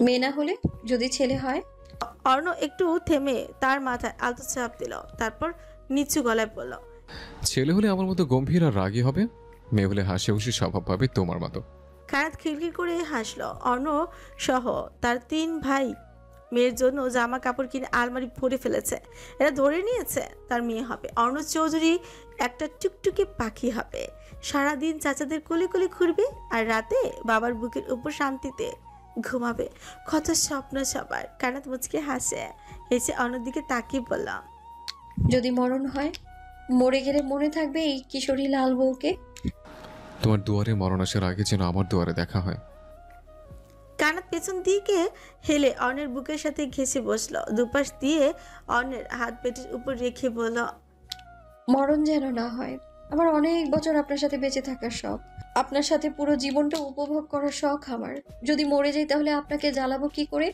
মেয়ে না হলে যদি ছেলে হয়? অর্ণ একটু থেমে তার মাথায় আলতো চাপ দিল, তারপর নিচু গলায় বলল, ছেলে হলে আমার মতো গম্ভীর আর রাগী হবে, মেয়ে হলে হাসি খুশি স্বভাব পাবে তোমার মতো। কানাত খিলখিল করে হাসলো। অর্ণ সহ তার 3 ভাই মেয়ের জন্য জামা কাপড় কিনে আলমারি ভরে ফেলেছে। এরা ধরে নিয়েছে তার মেয়ে হবে। অর্ণ চৌধুরী একটা টুকটুকে পাখি হবে, সারাদিন চাচাদের কোলে কোলে ঘুরবে আর রাতে বাবার বুকের উপর শান্তিতে ঘুমাবে। কত স্বপ্ন সবার। কানাত মুচকে হাসে, হেসে অন্যর দিকে তাকিয়ে বললাম, যদি মরণ হয়, মরে গেলে মনে থাকবে এই কিশোরী লাল বউকে। তোমার দুয়ারে মরণ আসার আগে যেন আমার দুয়ারে দেখা হয়। কানাত পেছন দিকে হেলে অর্ণের বুকের সাথে ঘেঁষে বসলো, দুপাশ দিয়ে অর্ণের হাত পেটের উপর রেখে বলল, মরণ যেন না হয়। আমার অনেক বছর আপনার সাথে বেঁচে থাকার শখ, আপনার সাথে পুরো জীবনটা উপভোগ করার শখ আমার। যদি মরে যাই তাহলে আপনাকে জ্বালাবো কি করে?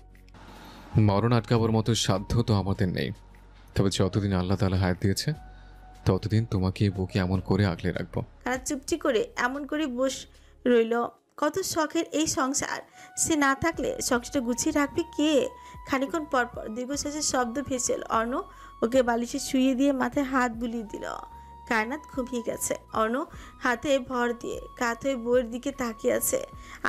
মরণ আটকাবার মতো সাধ্য তো আমাদের নেই, তবে যতদিন আল্লাহ তাআলা হায়াত দিয়েছে ততদিন তোমাকে এই বুকে এমন করে আগলে রাখবো। কানাত চুপটি করে এমন করে বস রইল। কত শখের এই সংসার, সে না থাকলে সংসারটা গুছিয়ে রাখবে কে? খানিক্ষণ পরপর দীর্ঘশ্বাসের শব্দ ভেসে এলো। অর্ণ ওকে বালিশে শুইয়ে দিয়ে মাথায় হাত বুলিয়ে দিল। কায়নাত ঘুমিয়ে গেছে। অর্ণ হাতে ভর দিয়ে কাত হয়ে বইয়ের দিকে তাকিয়ে আছে।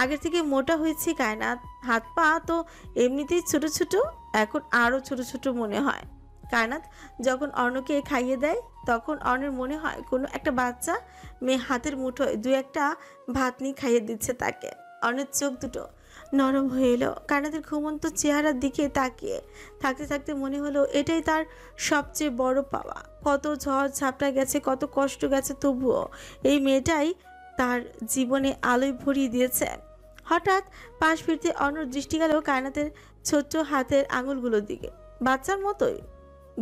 আগের থেকে মোটা হয়েছে কায়নাত, হাত পা তো এমনিতেই ছোট ছোট, এখন আরও ছোট ছোট মনে হয়। কায়নাত যখন অর্ণকে খাইয়ে দেয় তখন অর্ণের মনে হয় কোনো একটা বাচ্চা মেয়ে হাতের মুঠোয় 2-1টা ভাত নিয়ে খাইয়ে দিচ্ছে তাকে। অর্ণের চোখ দুটো নরম হয়ে এলো। কায়নাতের ঘুমন্ত চেহারার দিকে তাকিয়ে থাকতে থাকতে মনে হলো এটাই তার সবচেয়ে বড় পাওয়া। কত ঝড় ঝাপটা গেছে, কত কষ্ট গেছে, তবুও এই মেয়েটাই তার জীবনে আলোয় ভরিয়ে দিয়েছে। হঠাৎ পাশ ফিরতে অর্ণর দৃষ্টি গেল কায়নাতের ছোট্ট হাতের আঙুলগুলোর দিকে। বাচ্চার মতোই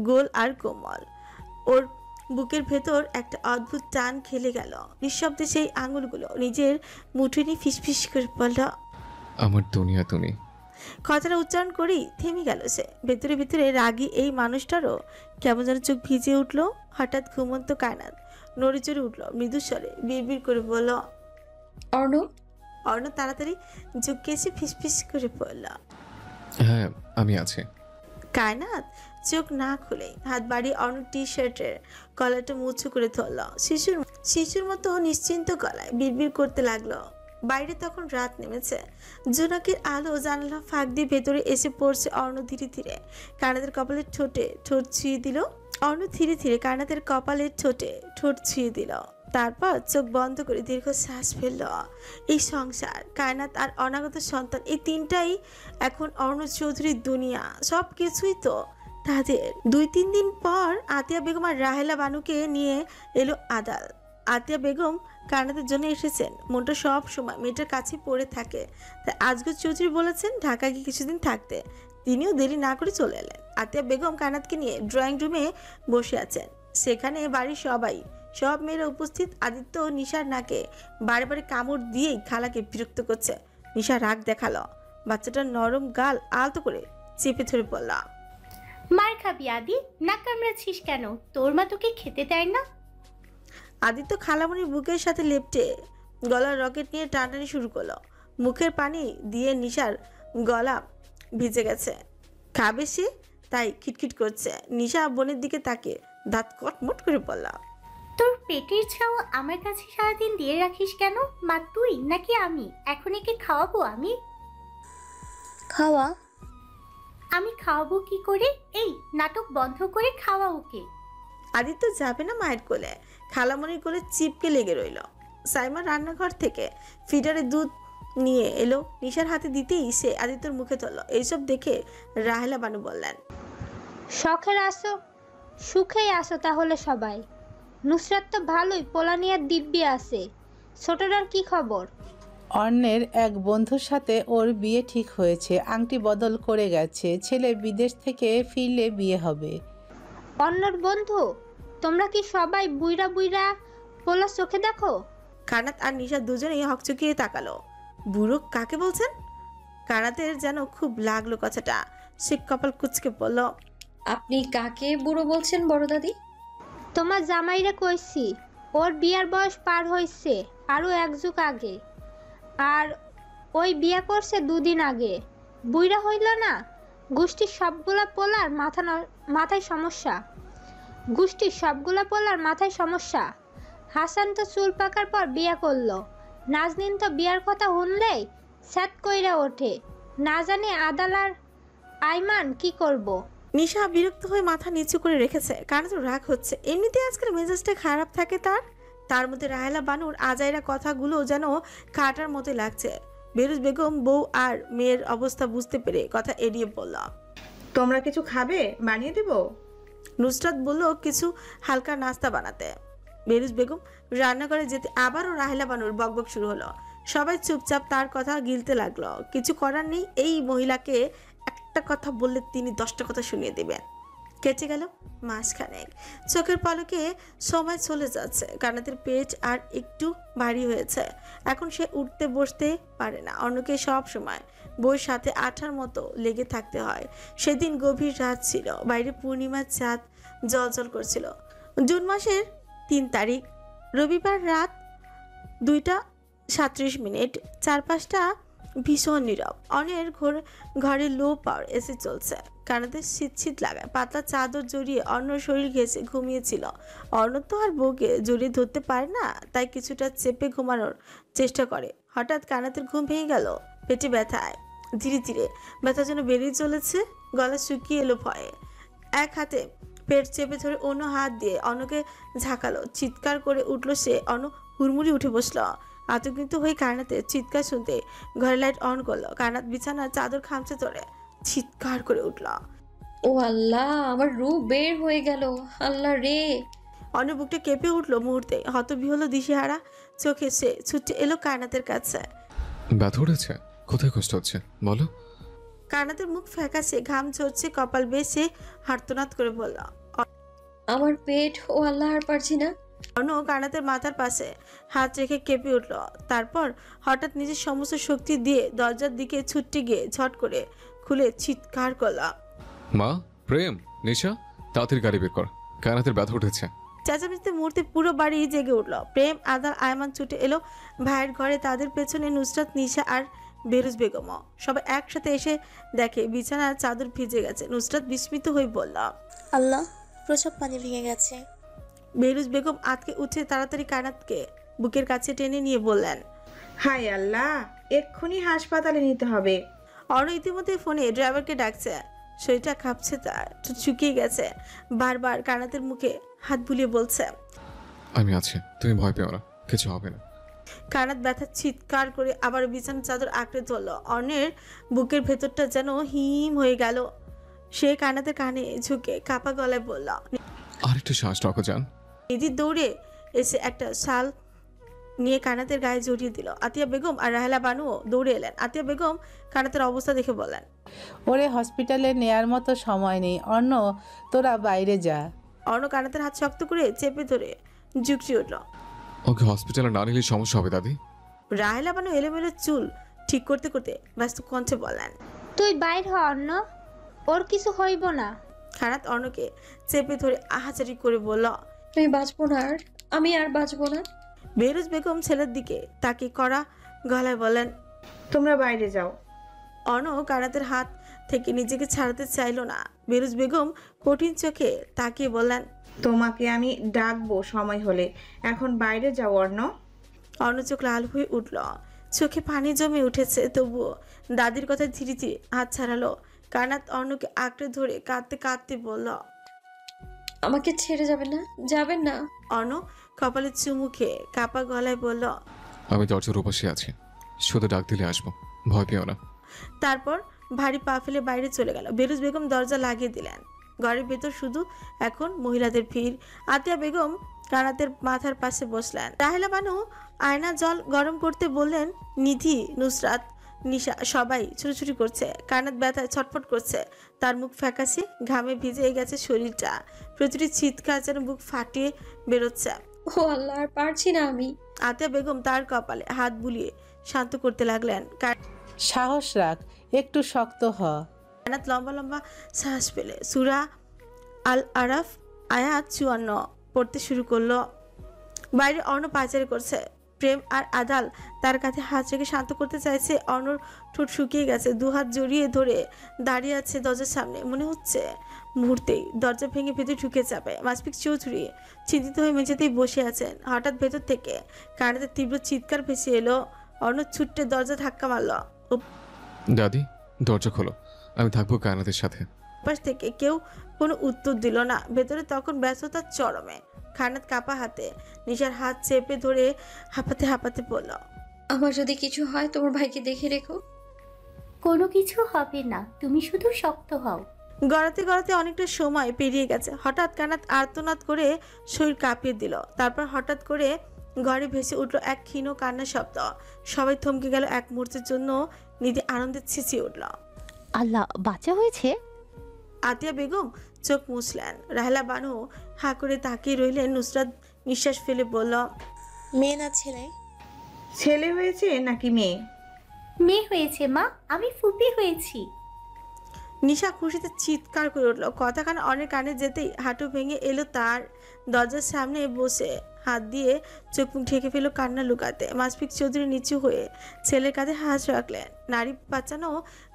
গোল আর কোমল। ওর বুকের ভেতর একটা অদ্ভুত টান খেলে গেল। নিঃশব্দে সেই আঙুলগুলো নিজের মুঠো নিয়ে ফিসফিস করে বলল, আমার দুনিয়া তুমি। কথাটা উচ্চারণ করেই থেমে গেল সে। ভেতরে ভেতরে রাগী এই মানুষটারও কেমন যেন চোখ ভিজে উঠল। হঠাৎ ঘুমন্ত কায়নাত নড়ে চড়ে উঠল, মৃদুস্বরে বিড়বিড় করে বলল, অর্ণ। অর্ণ তাড়াতাড়ি ঝুঁকে এসে ফিসফিস করে বলল, হ্যাঁ আমি আছি। কায়নাত চোখ না খুলে হাত বাড়িয়ে অর্ণ টি শার্টের গলাটা মুচু করে ধরল। শিশুর মতো নিশ্চিন্ত গলায় বিড়বিড় করতে লাগলো। বাইরে তখন রাত নেমেছে। জোনাকির আলো জানালা ফাঁক দিয়ে ভেতরে এসে পড়ছে। অর্ণ ধীরে ধীরে কায়নাতের কপালের ঠোঁটে ঠোঁট ছুঁয়ে দিল। অর্ণ ধীরে ধীরে কায়নাতের কপালের ঠোঁটে ঠোঁট ছুঁয়ে দিল। তারপর চোখ বন্ধ করে দীর্ঘ শ্বাস ফেলল। এই সংসার, কায়নাত আর অনাগত সন্তান, এই তিনটাই এখন অর্ণ চৌধুরীর দুনিয়া। সব কিছুই তো তাদের। 2-3 দিন পর আতিয়া বেগম আর রাহেলা বানুকে নিয়ে এলো আদাল। আতিয়া বেগম কায়নাতের জন্য এসেছেন। মনটা সব সময় মেয়েটার কাছে পড়ে থাকে, তাই আজগর চৌধুরী বলেছেন ঢাকা গিয়ে কিছুদিন থাকতে। তিনিও দেরি না করে চলে এলেন। আতিয়া বেগম কায়নাতকে নিয়ে ড্রয়িং রুমে বসে আছেন। সেখানে বাড়ির সব মেয়েরা উপস্থিত। আদিত্য নিশার নাকে বারে বারে কামড় দিয়েই খালাকে বিরক্ত করছে। নিশা রাগ দেখালো, বাচ্চাটার নরম গাল আলতো করে চেপে ধরে বলল, মার খাবি আদি, না কামড়াচ্ছিস কেন? তোর মা তোকে খেতে দেয় না? আদিত্য খালামণির বুকের সাথে লেপটে গলার রকেট নিয়ে টানটানি শুরু করলো। মুখের পানি দিয়ে নিশার গলা ভিজে গেছে। খাবে সে, তাই খিটখিট করছে। নিশা বোনের দিকে তাকিয়ে দাঁত কটমট করে বলল, তোর পেটের ছাও আমার কাছে সারাদিন দিয়ে রাখিস কেন? মা তুই নাকি আমি? এখন একে খাওয়াবো আমি? খাওয়া? আমি খাওয়াবো কি করে? এই নাটক বন্ধ করে খাওয়া ওকে। আদিত্য যাবে না মায়ের কোলে, খালামণির কোলে চিপকে লেগে রইল। সাইমা রান্নাঘর থেকে ফিডারে দুধ নিয়ে এলো, নিশার হাতে দিতেই সে আদিত্যর মুখে তুলল। এইসব দেখে রাহেলা বানু বললেন, শখের আসো, সুখেই আসো তাহলে সবাই। নুসরাত তো ভালোই পোলানিয়ার দিব্যি আছে। ছোটটার কি খবর? অন্যের এক বন্ধুর সাথে ওর বিয়ে ঠিক হয়েছে, আংটি বদল করে গেছে। ছেলে বিদেশ থেকে ফিরলে বিয়ে হবে। অন্যর বন্ধু? তোমরা কি সবাই বুইরা বুইরা পোলা চোখে দেখো? কানাত আর নিশা দুজনেই হকচকিয়ে তাকালো। বুড়ো কাকে বলছেন? কানাতের যেন খুব লাগলো কথাটা। সে কপাল কুচকে বলল, আপনি কাকে বুড়ো বলছেন বড় দাদি? তোমার জামাইরে কইছি, ওর বিয়ার বয়স পার হইছে আরও 1 যুগ আগে। আর ওই বিয়া করছে 2 দিন আগে। বুইড়া হইল না? গোষ্ঠীর সবগুলা পোলার মাথায় সমস্যা। গোষ্ঠীর সবগুলা পোলার মাথায় সমস্যা। হাসান তো চুল পাকার পর বিয়া করলো। নাজনীন তো বিয়ার কথা শুনলেই স্যাত কইরা ওঠে। না জানি আদাল আর আইমান কি করব। নিশা বিরক্ত হয়ে মাথা নিচু করে রেখেছে, কারণ তো রাগ হচ্ছে। এমনিতে আজকাল মেজাজটা খারাপ থাকে তার মধ্যে রাহেলা বানুর আজাইরা কথাগুলো যেন কাটার মতো লাগছে। বেরুজ বেগম বউ আর মেয়ের অবস্থা বুঝতে পেরে কথা এড়িয়ে বলল, তোমরা কিছু খাবে? বানিয়ে দেব? নুসরাত বলল কিছু হালকা নাস্তা বানাতে। বেরুজ বেগম রান্নাঘরে যেতে আবারও রাহেলা বানুর বকবক শুরু হলো। সবাই চুপচাপ তার কথা গিলতে লাগলো। কিছু করার নেই, এই মহিলাকে একটা কথা বললে তিনি 10টা কথা শুনিয়ে দেবেন। কেটে গেল মাসখানেক। চোখের পলকে সময় চলে যাচ্ছে। কানাতের পেট আর একটু ভারী হয়েছে। এখন সে উঠতে বসতে পারে না। অন্যকে সব সময় বইয়ের সাথে আঠার মতো লেগে থাকতে হয়। সেদিন গভীর রাত ছিল, বাইরে পূর্ণিমার চাঁদ জ্বলজ্বল করছিল। জুন মাসের 3 তারিখ, রবিবার রাত 2:37। চারপাশটা ভীষণ নীরব। অনের ঘরে লো পাওয়ার এসি চলছে। কানাতে শীত লাগায় পাতলা চাদর জড়িয়ে অন্য শরীর ঘেঁষে ঘুমিয়েছিল। অর্ণ তো আর বউকে জড়িয়ে ধরতে পারে না, তাই কিছুটা চেপে ঘুমানোর চেষ্টা করে। হঠাৎ কানাতের ঘুম ভেঙে গেল। পেটে ব্যথায় ধীরে ধীরে ব্যথা যেন বেরিয়ে চলেছে। গলা শুকিয়ে এলো ভয়ে। এক হাতে পেট চেপে ধরে অন্য হাত দিয়ে অন্যকে ঝাঁকালো। চিৎকার করে উঠলো সে। অন্য হুড়মুড়ি উঠে বসলো। আতঙ্কিত হয়ে কানাতের চিৎকার শুনতে ঘরে লাইট অন করলো। কানাত বিছানার চাদর খামচে ধরে চিৎকার করে উঠল। ও আল্লাহ, আমার রূপ বের হয়ে গেল। আল্লাহ রে! অন্য বুকটা কেঁপে উঠলো মুহূর্তে। হতবিহ্বল দিশেহারা চোখে সে ছুটে এলো কায়নাতের কাছে। ব্যথা উঠেছে? কোথায় কষ্ট হচ্ছে বলো? কায়নাতের মুখ ফ্যাকাশে, ঘাম ঝরছে কপাল বেয়ে। সে হার্তনাদ করে বলল, আমার পেট, ও আল্লাহ, আর পারছি না। অন্য কায়নাতের মাথার পাশে হাত রেখে কেঁপে উঠল। তারপর হঠাৎ নিজের সমস্ত শক্তি দিয়ে দরজার দিকে ছুটতে গিয়ে ঝট করে খুলে চিৎকার করল, মা, প্রেম, নিশা, তাড়াতাড়ি গাড়ি বের কর, কায়নাতের ব্যথা উঠেছে। চেঁচামেচিতে মুহূর্তে পুরো বাড়ি জেগে উঠল। প্রেম, আদাল, আয়মান ছুটে এলো ভাইয়ের ঘরে। তাদের পেছনে নুসরাত, নিশা আর বেরুজ বেগমও। সবাই একসাথে এসে দেখে বিছানার চাদর ভিজে গেছে। নুসরাত বিস্মিত হয়ে বলল, আল্লাহ, প্রসব পানি ভেঙে গেছে। বেরুজ বেগম আতকে উঠে তাড়াতাড়ি কায়নাতকে বুকের কাছে টেনে নিয়ে বললেন, হায় আল্লাহ, এক্ষুনি হাসপাতালে নিতে হবে। অর্ণ ইতিমধ্যে ফোনে ড্রাইভারকে ডাকছে। শরীরটা কাঁপছে, তার শুকিয়ে গেছে। বারবার কায়নাতের মুখে হাত বুলিয়ে বলছে, আমি আছি, তুমি ভয় পেও না, কিছু হবে না। কায়নাত ব্যথা চিৎকার করে আবার বিছানার চাদর আঁকড়ে ধরল। অর্ণের বুকের ভেতরটা যেন হিম হয়ে গেল। সে কায়নাতের কানে ঝুঁকে কাপা গলায় বলল, আর একটু শ্বাস রাখো যান। নিধি দৌড়ে এসে একটা শাল নিয়ে কায়নাতের গায়ে জড়িয়ে দিল। আতিয়া বেগম আর রাহেলা বানুও দৌড়ে এলেন। আতিয়া বেগম কায়নাতের অবস্থা দেখে বলেন, ওরে হসপিটালে নেয়ার মতো সময় নেই, অন্য তোরা বাইরে যা। অর্ণ কায়নাতের হাত শক্ত করে চেপে ধরে যুক্তি উঠল। ওকে হসপিটালে না নিলে সমস্যা হবে দাদি। রাহেলা বানু এলোমেলো চুল ঠিক করতে করতে ব্যস্ত কণ্ঠে বললেন, তুই বাইর হ অন্য, ওর কিছু হইব না। কায়নাত অর্ণকে চেপে ধরে আহাজারি করে বলল, আমি বাঁচবো না আর, আমি আর বাঁচবো না। বেরুজ বেগম ছেলের দিকে তাকে করা গলায় বলেন, তোমরা বাইরে যাও। অর্ণ কায়নাতের হাত থেকে নিজেকে ছাড়াতে চাইল না। বেরুজ বেগম কঠিন চোখে তাকিয়ে বললেন, তোমাকে আমি ডাকবো সময় হলে, এখন বাইরে যাও অর্ণ। অর্ণ চোখ লাল হয়ে উঠল, চোখে পানি জমে উঠেছে। তবুও দাদির কথা ধীরে ধীরে হাত ছাড়ালো। কায়নাত অর্ণকে আঁকড়ে ধরে কাঁদতে কাঁদতে বলল, আমাকে ছেড়ে যাবেন না, যাবেন না। অর্ণ কপালে চুমু খেয়ে কাপা গলায় বলল, আমি দরজার উপাসে আছি, শুধু ডাক দিলে আসবো, ভয় পেও না। তারপর ভারী পা ফেলে বাইরে চলে গেল। বেরুজ বেগম দরজা লাগিয়ে দিলেন। ঘরের ভেতর শুধু এখন মহিলাদের ভিড়। আতিয়া বেগম কায়নাতের মাথার পাশে বসলেন। রাহেলা বানু আয়না জল গরম করতে বললেন। নিধি, নুসরাত, নিশা সবাই ছুটোছুটি করছে। কায়নাত ব্যথায় ছটফট করছে। তার মুখ ফ্যাকাশে, ঘামে ভিজে গেছে শরীরটা। প্রতিটি চিৎকার যেন বুক ফাটিয়ে বেরোচ্ছে। ও আল্লাহ, আর পারছি না আমি। আতিয়া বেগম তার কপালে হাত বুলিয়ে শান্ত করতে লাগলেন। সাহস রাখ, একটু শক্ত হ। কায়নাত লম্বা লম্বা শ্বাস পেলে সূরা আল আরাফ আয়াত 54 পড়তে শুরু করলো। বাইরে অর্ণ পায়চারি করছে। প্রেম আর আদাল তার কাছে হাত রেখে শান্ত করতে চাইছে। অর্ণর ঠোঁট শুকিয়ে গেছে, দুহাত জড়িয়ে ধরে দাঁড়িয়ে আছে দরজার সামনে। মনে হচ্ছে মুহূর্তেই দরজা ভেঙে ভেতরে ঢুকে যাবে। মাসফিক চৌধুরী চিন্তিত হয়ে মেঝেতেই বসে আছেন। হঠাৎ ভেতর থেকে কানেতে তীব্র চিৎকার ভেসে এলো। অর্ণ ছুট্টে দরজা ধাক্কা মারল। দাদি, দরজা খোলো, আমি থাকবো কায়নাতের সাথে। পাশ থেকে কেউ কোনো উত্তর দিল না। ভেতরে তখন ব্যস্ততার চরমে। কায়নাত কাপা হাতে নিশার হাত চেপে ধরে হাঁপাতে হাঁপাতে বলল, আমার যদি কিছু হয় তোমার ভাইকে দেখে রেখো। কোনো কিছু হবে না, তুমি শুধু শক্ত হও। গড়াতে গড়াতে অনেকটা সময় পেরিয়ে গেছে। হঠাৎ কানাত আর্তনাদ করে শরীর কাঁপিয়ে দিল। তারপর হঠাৎ করে ঘরে ভেসে উঠল এক ক্ষীণ কান্নার শব্দ। সবাই থমকে গেল এক মুহূর্তের জন্য। নিধি আনন্দে ছিঁচিয়ে উঠল, আল্লাহ, বাচ্চা হয়েছে? আতিয়া বেগম চোখ মুছলেন। রাহেলা বানু হাঁ করে তাকিয়ে রইলেন। নুসরাত নিঃশ্বাস ফেলে বলল, মেয়ে না ছেলে? ছেলে হয়েছে নাকি মেয়ে? মেয়ে হয়েছে মা, আমি ফুপি হয়েছি। নিশা খুশিতে চিৎকার করে উঠল। কথাখানা অনেক কানে যেতেই হাঁটু ভেঙে এলো তার। দরজার সামনে বসে হাত দিয়ে চোখ মুখ ঢেকে ফেলো কান্না লুকাতে। মাসফিক চৌধুরী নিচু হয়ে ছেলের কাঁধে হাত রাখলেন। নারী বাঁচানো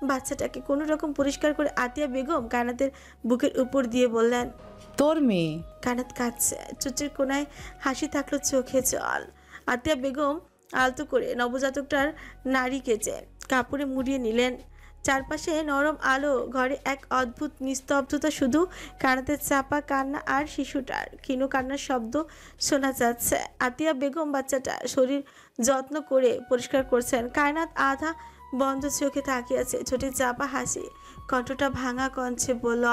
বাচ্চাটাকে কোনো রকম পরিষ্কার করে আতিয়া বেগম কানাতের বুকের উপর দিয়ে বললেন, তোর মেয়ে। কানাত কাঁদছে, চোচের কোনায় হাসি থাকলো, চোখে জল। আতিয়া বেগম আলতো করে নবজাতকটার নাড়ি কেচে কাপড়ে মুড়িয়ে নিলেন। চারপাশে নরম আলো, ঘরে এক অদ্ভুত নিস্তব্ধতা। শুধু কানাতে চাপা কান্না আর শিশুটার ক্ষীণ কান্নার শব্দ শোনা যাচ্ছে। আতিয়া বেগম বাচ্চাটা শরীর যত্ন করে পরিষ্কার করছেন। কায়নাত আধা বন্ধ চোখে তাকিয়ে আছে, ছোটে চাপা হাসি, কণ্ঠটা ভাঙা কণ্ঠে বলল,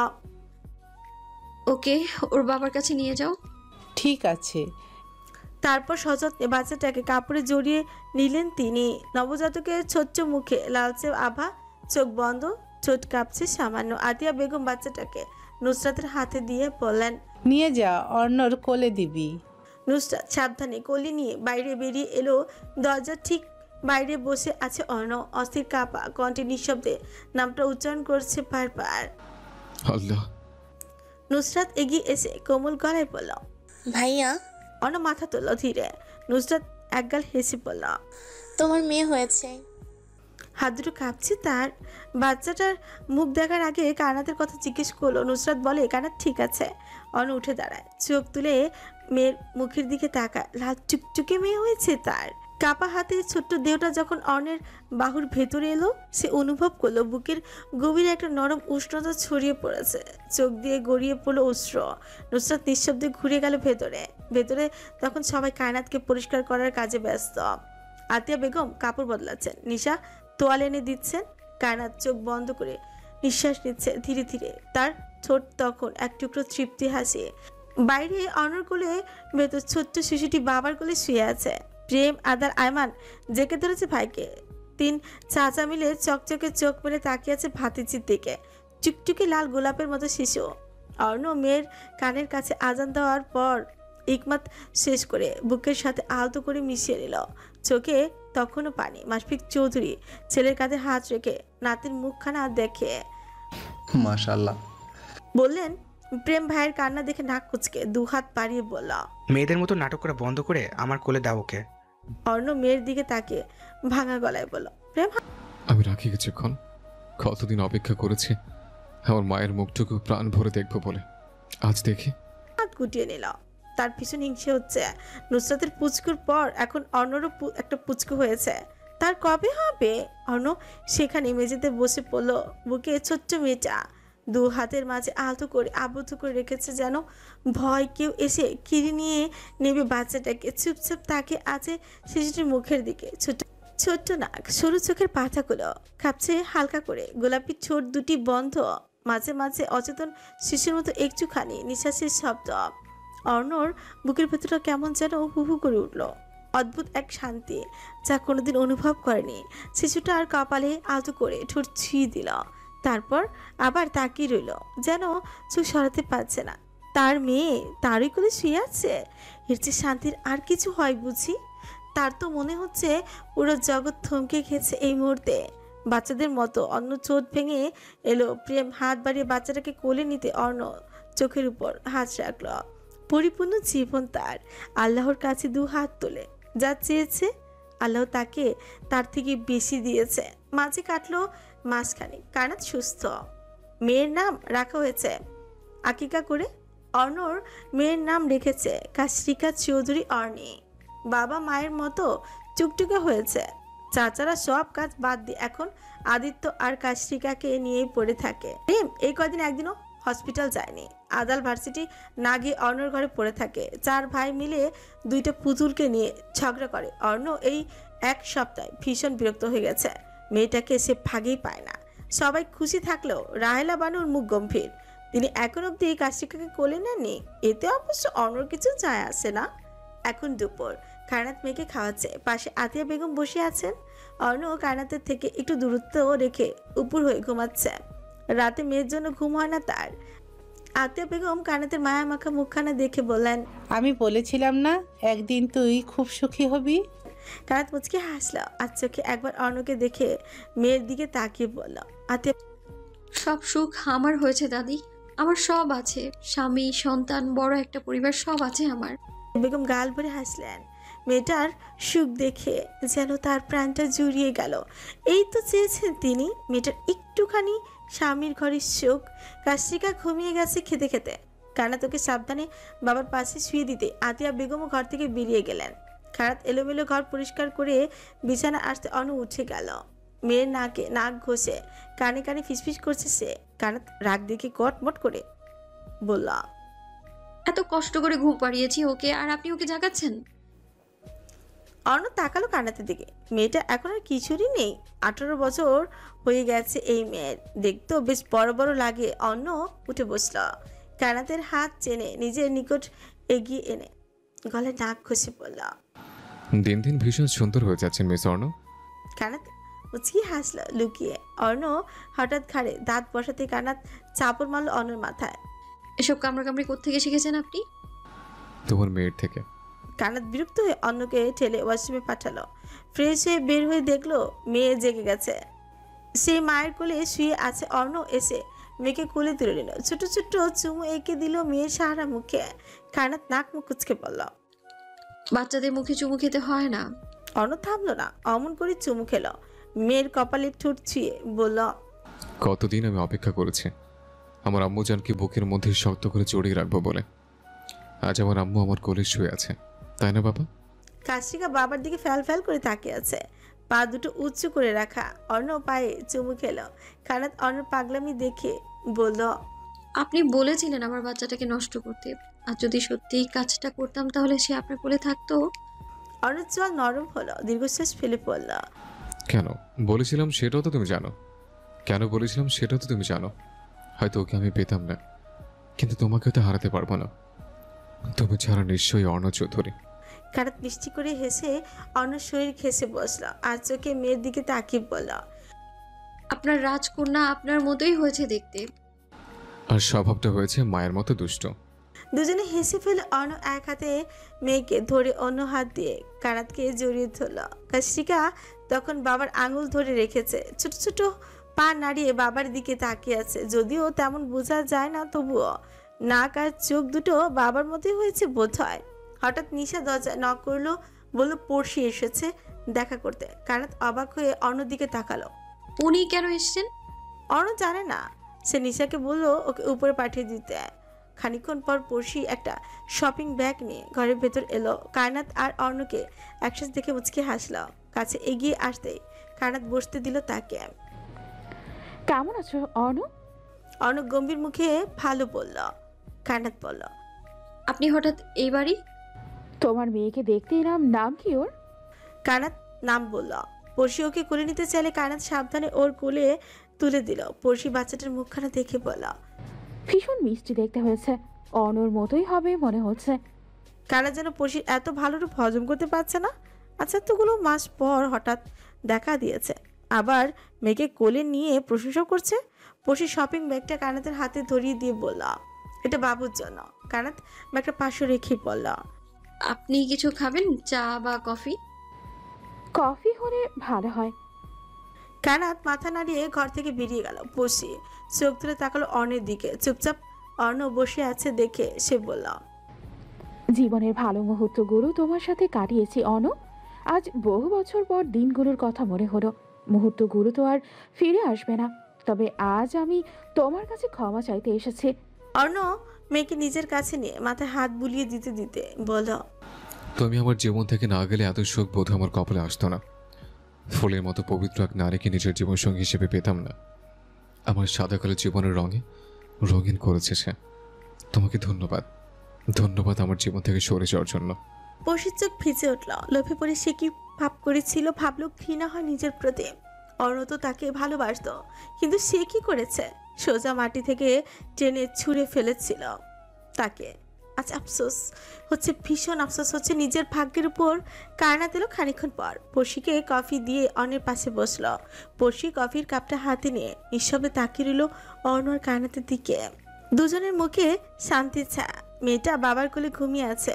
ওকে ওর বাবার কাছে নিয়ে যাও। ঠিক আছে। তারপর সযত্নে বাচ্চাটাকে কাপড়ে জড়িয়ে নিলেন তিনি। নবজাতকের ছোট্ট মুখে লালচে আভা, চোখ বন্ধ, ঠোঁট কাঁপছে সামান্য। আতিয়া বেগম বাচ্চাটাকে নুসরাতের হাতে দিয়ে বললেন, নিয়ে যা, অর্ণর কোলে দিবি। নুসরাত সাবধানে কোলে নিয়ে বাইরে বেরিয়ে এলো। দরজার ঠিক বাইরে বসে আছে অর্ণ। অস্থির কাঁপা কণ্ঠে নিঃশব্দে নামটা উচ্চারণ করছে বারবার। আল্লাহ। নুসরাত এগিয়ে এসে কোমল গলায় বলল, ভাইয়া, অর্ণ মাথা তোল ধীরে। নুসরাত একগাল হেসে বলল, তোমার মেয়ে হয়েছে। হাত দুটো কাঁপছে তার। বাচ্চাটার মুখ দেখার আগে কানাতের কথা জিজ্ঞেস করলো। নুসরাত বলে, কানাত ঠিক আছে। অর্ণ উঠে দাঁড়ায়, চোখ তুলে মেয়ের মুখের দিকে তাকায়। লাল চুকচুকে মেয়ে হয়েছে তার। কাপা হাতে ছোট্ট দেহটা যখন অর্ণের বাহুর ভেতরে এলো, সে অনুভব করলো বুকের গভীরে একটা নরম উষ্ণতা ছড়িয়ে পড়েছে। চোখ দিয়ে গড়িয়ে পড়লো অশ্র। নুসরাত নিঃশব্দে ঘুরে গেল ভেতরে। ভেতরে তখন সবাই কায়নাতকে পরিষ্কার করার কাজে ব্যস্ত। আতিয়া বেগম কাপড় বদলাচ্ছেন, নিশা তোয়াল এনে দিচ্ছেন। কায়নাত চোখ বন্ধ করে নিঃশ্বাস নিচ্ছে ধীরে ধীরে। তার ঠোঁট তখন এক টুকরো তৃপ্তি হাসি। বাইরে অর্ণর কোলে ভেতর ছোট্ট শিশুটি বাবার কোলে শুয়ে আছে। প্রেম, আদার, আয়মান জেকে ধরেছে ভাইকে। তিন চাচা মিলে চকচকে চোখ মেরে তাকিয়ে আছে ভাতিজির দিকে। টুকটুকে লাল গোলাপের মতো শিশু। অর্ণ মেয়ের কানের কাছে আজান দেওয়ার পর ইকমাত শেষ করে বুকের সাথে আলতো করে মিশিয়ে নিল। চোখে তখনও পানি। মাসফিক চৌধুরী ছেলের কাঁধে হাত রেখে নাতির মুখখানা দেখে মাশাআল্লাহ বললেন। প্রেম ভাইয়ের কান্না দেখে নাক কুচকে দু হাত বাড়িয়ে বলল, মেয়েদের মতো নাটক করা বন্ধ করে আমার কোলে দাও ওকে। অর্ণ মেয়ের দিকে তাকিয়ে ভাঙা গলায় বলল, প্রেম। আমি রাখি কিছুক্ষণ, কতদিন অপেক্ষা করেছি আমার মায়ের মুখটুকু প্রাণ ভরে দেখবো বলে। আজ দেখি। হাত গুটিয়ে নিল। তার পিছনে হিংসে হচ্ছে। নুসরাতের পুচকুর পর এখন অর্ণরও একটা পুচকু হয়েছে। তার কবে হবে? অর্ণ সেখানে মেঝেতে বসে পড়ল। বুকে ছোট্ট মেয়েটা দু হাতের মাঝে আলতো করে আবদ্ধ করে রেখেছে, যেন ভয় কেউ এসে কিনে নিয়ে নেবে বাচ্চাটাকে। চুপচাপ তাকে আছে শিশুটির মুখের দিকে। ছোট্ট নাক, সরু চোখের পাতাগুলো কাঁপছে হালকা করে। গোলাপি ঠোঁট দুটি বন্ধ, মাঝে মাঝে অচেতন শিশুর মতো একটুখানি নিঃশ্বাসের শব্দ। অর্ণর বুকের ভেতরটা কেমন যেন হু করে উঠল। অদ্ভুত এক শান্তি যা কোনোদিন অনুভব করেনি। শিশুটা আর কপালে আলতো করে ঠোঁট ছুঁয়ে দিল। তারপর আবার তাকিয়ে রইল, যেন চোখ সরাতে পারছে না। তার মেয়ে তারই কোলে শুয়ে আছে। এর চেয়ে শান্তির আর কিছু হয় বুঝি? তার তো মনে হচ্ছে পুরো জগৎ থমকে গেছে এই মুহূর্তে। বাচ্চাদের মতো অন্য চোট ভেঙে এলো। প্রেম হাত বাড়িয়ে বাচ্চাটাকে কোলে নিতে অর্ণ চোখের উপর হাত রাখল। পরিপূর্ণ জীবন তার। আল্লাহর কাছে দু হাত তোলে যা চেয়েছে আল্লাহ তাকে তার থেকে বেশি দিয়েছে। মাঝে কাটলো মাঝখানে। কানাত সুস্থ। মেয়ের নাম রাখা হয়েছে আকিকা করে। অর্ণর মেয়ের নাম রেখেছে কাশরিকা চৌধুরী অর্ণি। বাবা মায়ের মতো টুকটুকে হয়েছে। চাচারা সব কাজ বাদ দিয়ে এখন আদিত্য আর কাশরিকাকে নিয়েই পড়ে থাকে। এই কয়দিন একদিনও হসপিটাল যায়নি। আদাল ভার্সিটি না গিয়ে অর্ণর ঘরে পড়ে থাকে। 4 ভাই মিলে 2টা পুতুলকে নিয়ে ঝগড়া করে। অর্ণ এই 1 সপ্তাহে ভীষণ বিরক্ত হয়ে গেছে। মেয়েটাকে সে ভাগেই পায় না। সবাই খুশি থাকলেও রাহেলা বানুর মুখ গম্ভীর। তিনি এখন অব্দি কাশরিকাকে কোলে নেননি। এতে অবশ্য অর্ণর কিছু যায় আসে না। এখন দুপুর। কায়নাত মেয়েকে খাওয়াচ্ছে। পাশে আতিয়া বেগম বসে আছেন। অর্ণ কায়নাতের থেকে একটু দূরত্ব রেখে উপর হয়ে ঘুমাচ্ছে। রাতে মেয়ের জন্য ঘুম হয় না তার। আতিয়া বেগম কায়নাতের মায়া মাখা মুখখানা দেখে বললেন, আমি বলেছিলাম না একদিন তুই খুব সুখী হবি। কায়নাত মুচকে হাসলো আর চোখে একবার অর্ণকে দেখে মেয়ের দিকে তাকিয়ে বলল, আতিয়া সব সুখ আমার হয়েছে দাদি। আমার সব আছে, স্বামী, সন্তান, বড় একটা পরিবার, সব আছে আমার। বেগম গাল ভরে হাসলেন। মেয়েটার সুখ দেখে যেন তার প্রাণটা জুড়িয়ে গেল। এই তো চেয়েছেন তিনি, মেয়েটার একটুখানি স্বামীর ঘরের সুখ। কাশরিকা ঘুমিয়ে গেছে খেতে খেতে। কায়নাত ওকে সাবধানে বাবার পাশে শুয়ে দিতে আতিয়া বেগমও ঘর থেকে বেরিয়ে গেলেন। কায়নাত এলোমেলো ঘর পরিষ্কার করে বিছানা আসতে অনু উঠে গেল। মেয়ের নাকে নাক ঘষে কানে কানে ফিসফিস করছে সে। কায়নাত রাগ দেখে কটমট করে বলল, এত কষ্ট করে ঘুম পাড়িয়েছি ওকে, আর আপনি ওকে জাগাচ্ছেন? অর্ণ তাকালো কায়নাতের দিকে। মেয়েটা এখন আর কিছুরই নেই। 18 বছর হয়ে গেছে এই মেয়ের। দেখতেও বেশ বড় বড় লাগে। অর্ণ উঠে বসল। কায়নাতের হাত চেনে নিজের নিকট এগিয়ে এনে গলায় নাক ঘষে পড়ল, দিন দিন ভীষণ সুন্দর হয়ে যাচ্ছেন মিস অর্ণ। কায়নাত উচকি হাসলো লুকিয়ে। অর্ণ হঠাৎ ঘাড়ে দাঁত বসাতে কায়নাত চাপড় মারল অর্ণর মাথায়। এসব কামড়াকামড়ি কোত্থেকে শিখেছেন আপনি? তোমার মেয়ের থেকে। কায়নাত বিরক্ত হয়ে অন্যকে ঠেলে ওয়াশরুমে পাঠালো। ফ্রেশ হয়ে বের হয়ে দেখলো মেয়ে জেগে গেছে। সেই মায়ের কোলে শুয়ে আছে। অর্ণ এসে মেয়েকে কোলে তুলে নিল। ছোট ছোট চুমু এঁকে দিল মেয়ের সারা মুখে। কায়নাত নাক মুখ কুচকে পড়ল। বাচ্চাদের মুখে চুমু খেতে হয় না। অর্ণ থামলো না, অমন করে চুমু খেলো। মেয়ের কপালে ঠোঁট ছুঁয়ে বলল, কতদিন আমি অপেক্ষা করেছি আমার আম্মু জানকে বুকের মধ্যে শক্ত করে জড়িয়ে রাখবো বলে। আজ আমার আম্মু আমার কোলে শুয়ে আছে, তাই না বাবা? কাশরিকা বাবার দিকে ফ্যাল ফ্যাল করে তাকিয়ে আছে, পা দুটো উঁচু করে রাখা। অর্ণ পায়ে চুমু খেলো। কায়নাত অর্ণর পাগলামি দেখে বলল, আপনি বলেছিলেন আমার বাচ্চাটাকে নষ্ট করতে, আর যদি সত্যিই কাজটা করতাম তাহলে সে আপনার কোলে থাকতো। অর্ণর চোয়াল নরম হলো, দীর্ঘশ্বাস ফেলে পড়ল। কেন বলেছিলাম সেটাও তো তুমি জানো। কেন বলেছিলাম সেটাও তো তুমি জানো। হয়তো ওকে আমি পেতাম না, কিন্তু তোমাকে তো হারাতে পারবো না। তুমি ছাড়া নিশ্চয়ই অর্ণ চৌধুরী। কায়নাত মিষ্টি করে হেসে অর্ণর শরীর ঘেঁষে বসলো আর চোখে মেয়ের দিকে তাকিয়ে বলল, আপনার রাজকন্যা আপনার মতোই হয়েছে দেখতে। আর স্বভাবটা হয়েছে মায়ের মতো দুষ্ট। দুজনে হেসে ফেলে অর্ণ এক হাতে মেয়েকে ধরে অন্য হাত দিয়ে কায়নাতকে জড়িয়ে ধরল। কাশরিকা তখন বাবার আঙুল ধরে রেখেছে। ছোট ছোট পা নাড়িয়ে বাবার দিকে তাকিয়ে আছে। যদিও তেমন বোঝা যায় না, তবুও নাক আর চোখ দুটো বাবার মতোই হয়েছে বোধ হয়। হঠাৎ নিশা দরজা নক করলো, বলল পড়শি এসেছে দেখা করতে। কায়নাত অবাক হয়ে অর্ণর দিকে তাকালো। উনি কেন এসেছেন? অর্ণ জানে না। সে নিশাকে বললো ওকে উপরে পাঠিয়ে দিতে। খানিকক্ষণ পর পড়শি একটা শপিং ব্যাগ নিয়ে ঘরের ভেতর এলো। কায়নাত আর অর্ণকে একসাথে দেখে মুচকে হাসলো। কাছে এগিয়ে আসতেই কায়নাত বসতে দিল তাকে। কেমন আছো অর্ণ? অর্ণ গম্ভীর মুখে ভালো বলল। কায়নাত বলল, আপনি হঠাৎ এই বাড়ি? তোমার মেয়েকে দেখতে এলাম, নাম কি ওর? কায়নাত নাম বলল। পড়শি ওকে কোলে নিতে চাইলে কায়নাত সাবধানে ওর কোলে তুলে দিল। পড়শি বাচ্চাটার মুখখানা দেখে বলল, ভীষণ মিষ্টি দেখতে হয়েছে, অর্ণর মতোই হবে মনে হচ্ছে। কায়নাত যেন পড়শির এত ভালো রূপ হজম করতে পারছে না। আচ্ছা, এতগুলো মাস পর হঠাৎ দেখা দিয়েছে, আবার মেয়েকে কোলে নিয়ে প্রশংসা করছে। পড়শি শপিং ব্যাগটা কায়নাতের হাতে ধরিয়ে দিয়ে বলল, এটা বাবুর জন্য। কায়নাত ব্যাগটা পাশে রেখে বলল, আপনি কিছু খাবেন, চা বা কফি? কফি হলে ভালো হয়। কায়নাত মাথা নাড়িয়ে ঘর থেকে বেরিয়ে গেল। পড়শি চোখ তুলে তাকালো অর্ণের দিকে। চুপচাপ অর্ণ বসে আছে দেখে সে বলল, জীবনের ভালো মুহূর্তগুলো তোমার সাথে কাটিয়েছি অর্ণ, আজ বহু বছর পর দিনগুলোর কথা মনে হলো। মুহূর্তগুলো তো আর ফিরে আসবে না, তবে আজ আমি তোমার কাছে ক্ষমা চাইতে এসেছি। অর্ণ মেয়েকে নিজের কাছে নিয়ে মাথায় হাত বুলিয়ে দিতে দিতে বলল, তুমি আমার জীবন থেকে না গেলে এত সুখ বোধ আমার কপালে আসতো না। ফুলের মতো পবিত্র এক নারীকে নিজের জীবনসঙ্গী হিসেবে পেতাম না। আমার সাদা কালো জীবনের রঙে রঙিন করেছে সে। তোমাকে ধন্যবাদ, ধন্যবাদ আমার জীবন থেকে সরে যাওয়ার জন্য। পশির চোখ ভিজে উঠল। লোভে পড়ে সে কি পাপ করেছিল ভাবলো, ঘৃণা হয় নিজের প্রতি। অর্ণ তো তাকে ভালোবাসতো, কিন্তু সে কি করেছে? সোজা মাটি থেকে টেনে ছুঁড়ে ফেলেছিল তাকে। আজ আফসোস হচ্ছে, ভীষণ আফসোস হচ্ছে নিজের ভাগ্যের উপর। কায়নাত এলো খানিকক্ষণ পর। পড়শিকে কফি দিয়ে অর্ণের পাশে বসলো। পড়শি কফির কাপটা হাতে নিয়ে নিঃশব্দে তাকিয়ে রইল অর্ণ আর কায়নাতের দিকে। দুজনের মুখে শান্তি ছায়া। মেয়েটা বাবার কোলে ঘুমিয়ে আছে।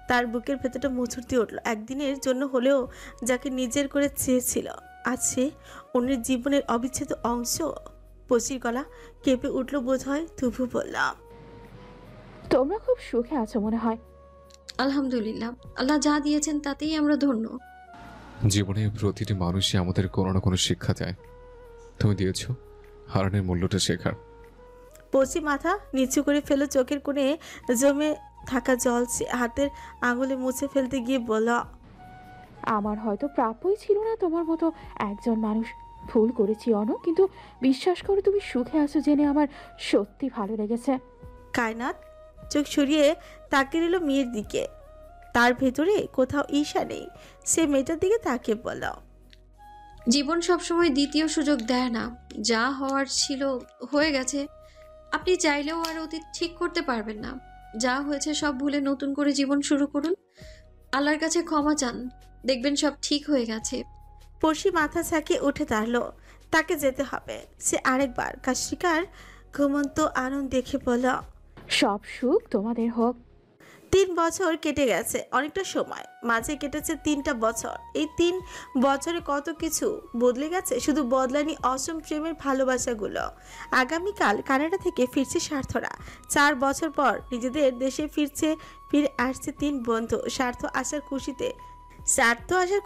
তার বুকের ভেতরটা মুচুর দিয়ে উঠল। একদিনের জন্য হলেও যাকে নিজের করে চেয়েছিল, আজ সে অন্যের জীবনের অবিচ্ছেদ্য অংশ। পশির গলা কেঁপে উঠল বোধ হয়। তবু বললাম, তোমরা খুব সুখে আছো মনে হয়। আলহামদুলিল্লাহ, আল্লাহ যা দিয়েছেন তাতেই আমরা ধন্য। জীবনের প্রতিটি মানুষই আমাদের কোনো না কোনো শিক্ষা দেয়। তুমি দিয়েছ হারানোর মূল্যটা শেখার। পশি মাথা নিচু করে ফেলো। চোখের কোণে জমে থাকা জল সে হাতের আঙুলে মুছে ফেলতে গিয়ে বলল, আমার হয়তো প্রাপ্যই ছিল না তোমার মতো একজন মানুষ। ভুল করেছি অনু, কিন্তু বিশ্বাস করো তুমি সুখে আছো জেনে আমার সত্যি ভালো লেগেছে। কায়নাত চোখ সরিয়ে তাকিয়ে রইল মেয়ের দিকে। তার ভেতরে কোথাও ঈর্ষা নেই। সে মেয়েটার দিকে তাকিয়ে বলল, জীবন সবসময় দ্বিতীয় সুযোগ দেয় না। যা হওয়ার ছিল হয়ে গেছে। আপনি চাইলেও আর অতীত ঠিক করতে পারবেন না। যা হয়েছে সব ভুলে নতুন করে জীবন শুরু করুন। আল্লাহর কাছে ক্ষমা চান, দেখবেন সব ঠিক হয়ে গেছে। পড়শি মাথা ছাকিয়ে উঠে দাঁড়ালো। তাকে যেতে হবে। সে আরেকবার কাশিকার ঘুমন্ত আনন্দ দেখে বলল, সব সুখ তোমাদের হোক। 3 বছর কেটে গেছে, অনেকটা সময়। মাঝে কেটেছে 3টা বছর। এই 3 বছরে কত কিছু বদলে গেছে। শুধু বদলানি অসম প্রেমের ভালোবাসাগুলো। আগামীকাল কানাডা থেকে ফিরছে স্বার্থরা। 4 বছর পর নিজেদের দেশে ফিরে আসছে 3 বন্ধু। স্বার্থ আসার